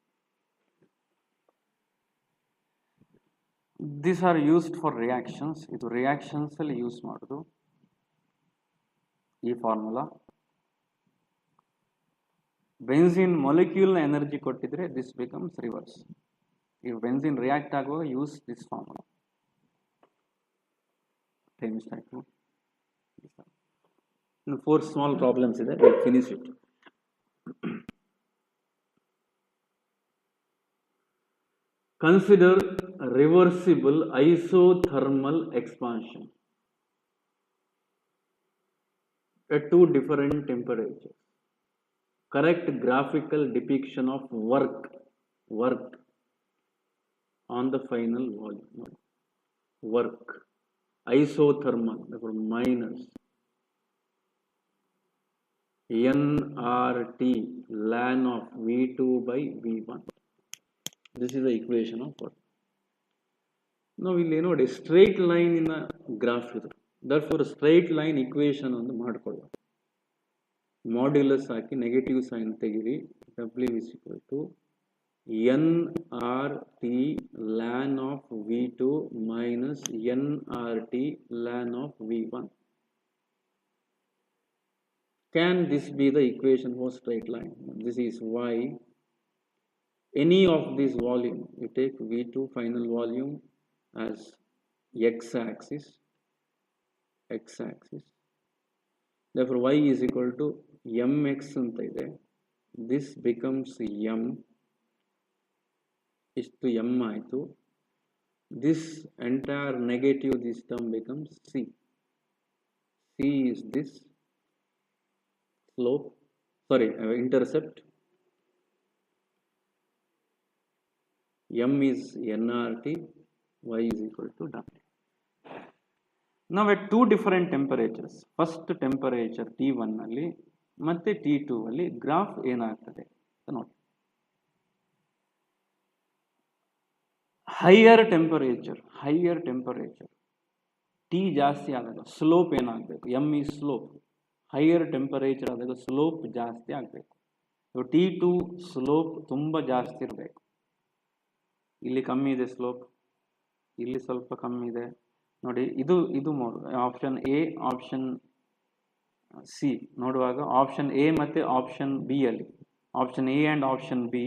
These are used for reactions. ಇದು ರಿಯಾಕ್ಷನ್ಸ್ ಅಲ್ಲಿ ಯೂಸ್ ಮಾಡೋದು ಈ ಫಾರ್ಮುಲಾ. ಬೆನ್ಝೀನ್ ಮೊಲಿಕ್ಯೂಲ್ನ ಎನರ್ಜಿ ಕೊಟ್ಟಿದ್ರೆ ದಿಸ್ ಬಿಕಮ್ಸ್ ರಿವರ್ಸ್. ಈ ಬೆನ್ಝೀನ್ ರಿಯಾಕ್ಟ್ ಆಗುವಾಗ ಯೂಸ್ ದಿಸ್ ಫಾರ್ಮುಲಾ. ಇನ್ನು 4 ಸ್ಮಾಲ್ ಪ್ರಾಬ್ಲಮ್ಸ್ ಇದೆ, finish it. Consider reversible isothermal expansion at 2 different temperatures. Correct graphical depiction of work on the final volume. Work isothermal, therefore minus nRT ln of V2 by V1. This is the equation of work. ನಾವು ಇಲ್ಲಿ ನೋಡಿ straight ಲೈನಿನ graph ಇದು, therefore straight line equation ಒಂದು ಮಾಡ್ಕೊಳ್ಳುವ. Modulus ಹಾಕಿ negative sign ತೆಗಿರಿ. W is equal to n R T ln of V2 minus n R T ln of V1. Can this be the equation for straight line? This is why any of this volume, you take V2 final volume as x-axis, therefore y is equal to mx anta ide, this becomes m, istu m aitu, this entire negative, this term becomes c is this slope, sorry, intercept, m is nRT, y is equal to W. Now at two different temperatures, first temperature T1 ಅಲ್ಲಿ ಮತ್ತೆ T2 ಅಲ್ಲಿ graph ಏನಾಗ್ತದೆ ನೋಡಿ. Higher temperature T ಜಾಸ್ತಿ ಆದಾಗ slope ಏನಾಗಬೇಕು, m is slope. Higher temperature ಆದಾಗ slope ಜಾಸ್ತಿ ಆಗಬೇಕು. T2 ಸ್ಲೋಪ್ ತುಂಬ ಜಾಸ್ತಿ ಇರಬೇಕು. ಇಲ್ಲಿ ಕಮ್ಮಿ ಇದೆ ಸ್ಲೋಪ್, ಇಲ್ಲಿ ಸ್ವಲ್ಪ ಕಮ್ಮಿ ಇದೆ ನೋಡಿ. ಇದು ಆಪ್ಷನ್ ಎ, ಆಪ್ಷನ್ ಸಿ ನೋಡುವಾಗ ಆಪ್ಷನ್ ಎ ಮತ್ತು ಆಪ್ಷನ್ ಬಿ ಅಲ್ಲಿ, option A and option B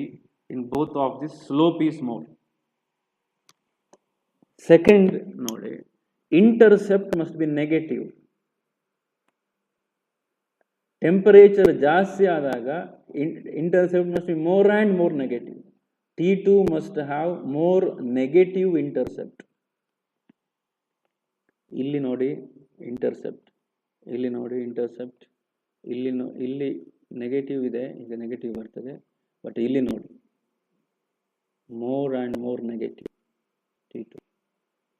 in both of this slope is more. Second ನೋಡಿ, intercept must be negative. Temperature ಜಾಸ್ತಿ ಆದಾಗ intercept must be more and more negative. T2 must have more negative intercept. ಇಲ್ಲಿ ನೋಡಿ intercept, ಇಲ್ಲಿ ನೋಡಿ intercept, ಇಲ್ಲಿ negative ಇದೆ, ಈಗ ನೆಗೆಟಿವ್ ಬರ್ತದೆ. ಬಟ್ ಇಲ್ಲಿ ನೋಡಿ more and more negative T2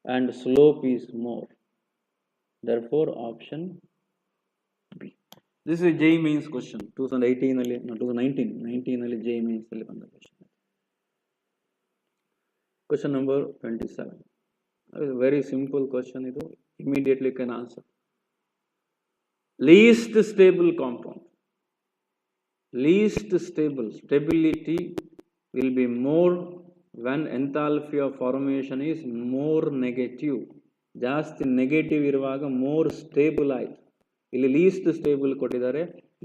and slope is more. Therefore option B. This is JEE Mains question 2018 ಅಲ್ಲಿ, 2019 ಅಲ್ಲಿ JEE Mains ಅಲ್ಲಿ ಬಂದ question. Question number 27. Very simple question idu, immediately can answer. Least stable compound, least stable, stability will be more when enthalpy of formation is more negative. ಜಾಸ್ತಿ negative ಇರುವಾಗ more stable ಆಯಿತು. ಇಲ್ಲಿ list stable ಕೊಟ್ಟಿದ್ದಾರೆ,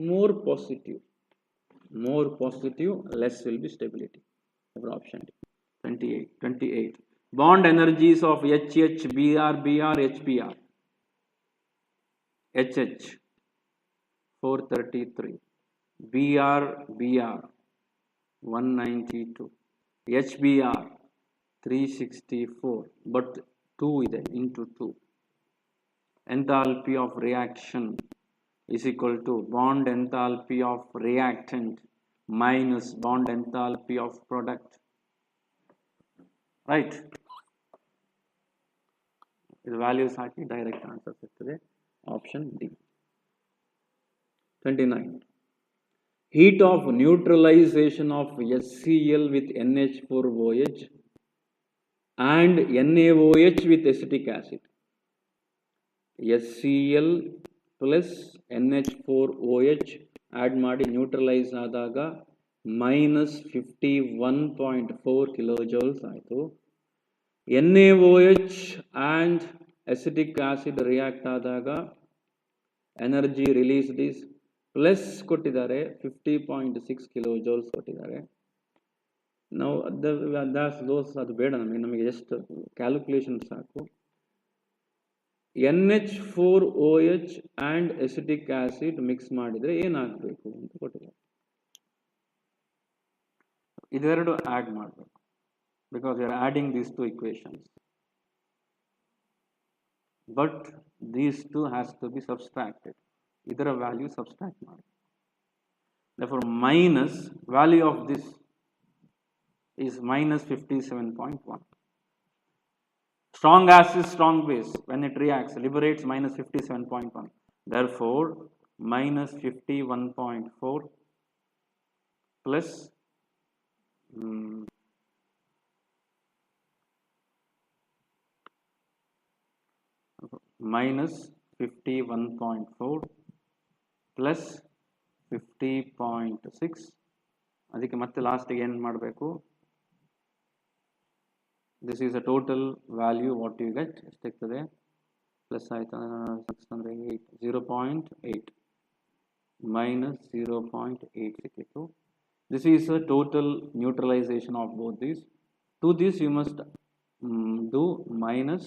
more positive less will be stability. Option 28. Bond energies of HH, Br, HBr. HH 433, Br 192, HBr 364, but 2 ಇದೆ into 2. Enthalpy of reaction is equal to bond enthalpy of reactant minus bond enthalpy of product. Right? The values hockey direct answer ಸಿಗ್ತದೆ. Option D. 29. Heat of neutralization of HCl with NH4OH and NaOH with acetic acid. HCl plus NH4OH add ಮಾಡಿ neutralise ಆದಾಗ minus 51.4 kilojoules ಆಯಿತು. NaOH and acetic acid react ಆದಾಗ energy released is plus ಕೊಟ್ಟಿದ್ದಾರೆ 50.6 kilojoules ಕೊಟ್ಟಿದ್ದಾರೆ. ನಾವು ಅದು ಬೇಡ ನಮಗೆ ಜಸ್ಟ್ ಕ್ಯಾಲ್ಕುಲೇಷನ್ ಸಾಕು. NH4OH and acetic acid mix ಮಾಡಿದರೆ ಏನಾಗಬೇಕು ಅಂತ ಕೊಟ್ಟಿದ್ದಾರೆ. ಇದೆರಡು ಆ್ಯಡ್ ಮಾಡಬೇಕು, because we are adding these two equations. But these two has to be subtracted. ಇದರ ವ್ಯಾಲ್ಯೂ ಸಬ್ಸ್ಟ್ರಾಕ್ಟ್ ಮಾಡಿ. Therefore minus value of this is minus 57.1. Strong acid, strong base, when it reacts, liberates minus 57.1. Therefore minus 51.4 plus minus 51.4 plus 50.6. ಅದಕ್ಕೆ ಮತ್ತೆ ಲಾಸ್ಟಿಗೆ ಏನು ಮಾಡಬೇಕು? This is a total value what you get ಎಷ್ಟಾಗ್ತದೆ? Plus ಆಯಿತು 6 ಅಂದರೆ 8, 0.8 minus 0.8 ಸಿಕ್ಕಿತ್ತು. This is a total neutralization of both these. To this you must do minus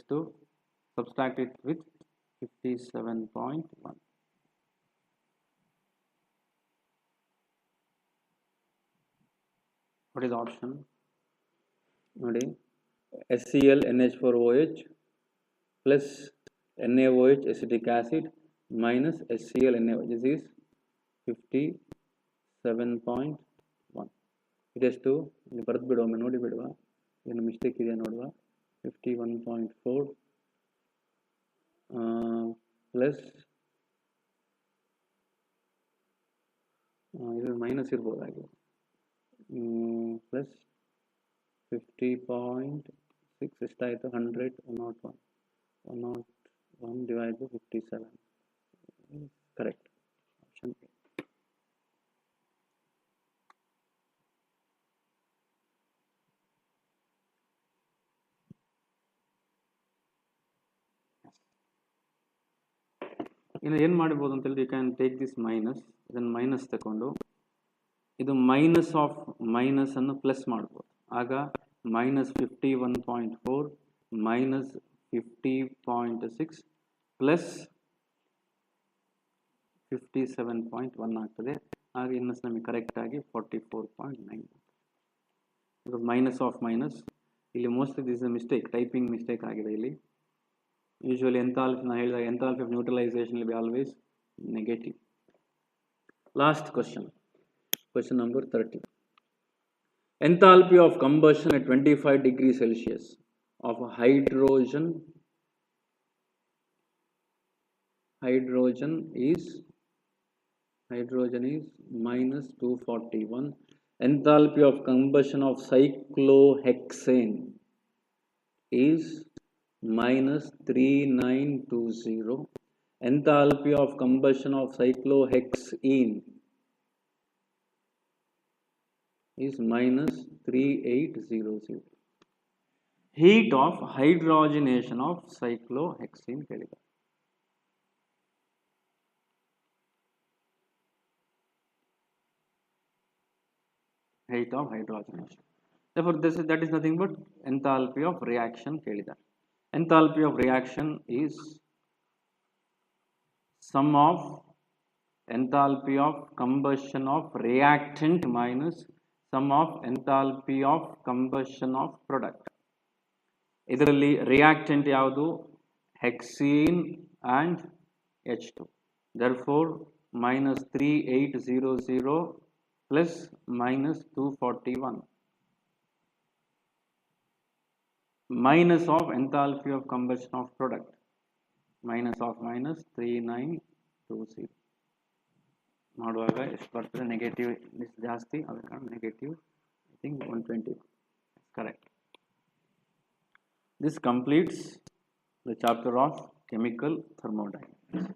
to subtract it with 57.1. What is the option? Nodi HCl NH4OH plus NaOH acetic acid minus HCl NaOH. This is 57.1. ಇದೆಷ್ಟು? ಇಲ್ಲಿ ಬರೆದು ಬಿಡುವ, ನೋಡಿ ಬಿಡುವ, ಏನು mistake ಇದೆಯಾ ನೋಡುವ. 51.4 plus ಇದು ಮೈನಸ್ ಇರ್ಬೋದಾಗಿ ಪ್ಲಸ್ 50.6 ಎಷ್ಟಾಯಿತು? 100, 101 divided by 57. Correct. Option A. ಇನ್ನು ಏನು ಮಾಡ್ಬೋದು ಅಂತ ಹೇಳಿದ್ರೆ, you can take this minus, ಇದನ್ನು ಮೈನಸ್ ತಗೊಂಡು ಇದು ಮೈನಸ್ ಆಫ್ ಮೈನಸ್ ಅನ್ನು ಪ್ಲಸ್ ಮಾಡ್ಬೋದು. ಆಗ minus 51.4 minus 50.6 plus 57.1 ಆಗ್ತದೆ. ಆಗ ಇನ್ನು ನಮಗೆ ಕರೆಕ್ಟಾಗಿ 44.9. ಬಿಕಾಸ್ ಮೈನಸ್ ಆಫ್ ಮೈನಸ್ ಇಲ್ಲಿ mostly this is mistake, typing mistake ಆಗಿದೆ ಇಲ್ಲಿ. ಯೂಶುವಲಿ ಎಂಥಾಲ್ಪಿ ನಾನು ಹೇಳಿದಾಗ enthalpy of neutralisation will be always negative. Last question number 30. Enthalpy of combustion at 25 degrees Celsius of hydrogen is minus 241. Enthalpy of combustion of cyclohexane is minus 3920. Enthalpy of combustion of cyclohexene is minus 3800. Heat of hydrogenation of cyclohexene ಹೇಳಿದ್ದಾರೆ. Heat of hydrogenation. Therefore, that is nothing but enthalpy of reaction ಕೇಳಿದ್ದಾರೆ. Enthalpy of reaction is sum of enthalpy of combustion of reactant minus sum of enthalpy of combustion of product. ಇದರಲ್ಲಿ reactant ಯಾವುದು? hexene and H2. Therefore, minus 3800 plus minus 241 minus of enthalpy of combustion of product minus of minus 3920 ಮಾಡುವಾಗ ಎಷ್ಟು ಬರ್ತದೆ? Negative ಜಾಸ್ತಿ, ಅದರ ಕಾರಣ negative. I think 120. Correct. This completes the chapter of chemical thermodynamics.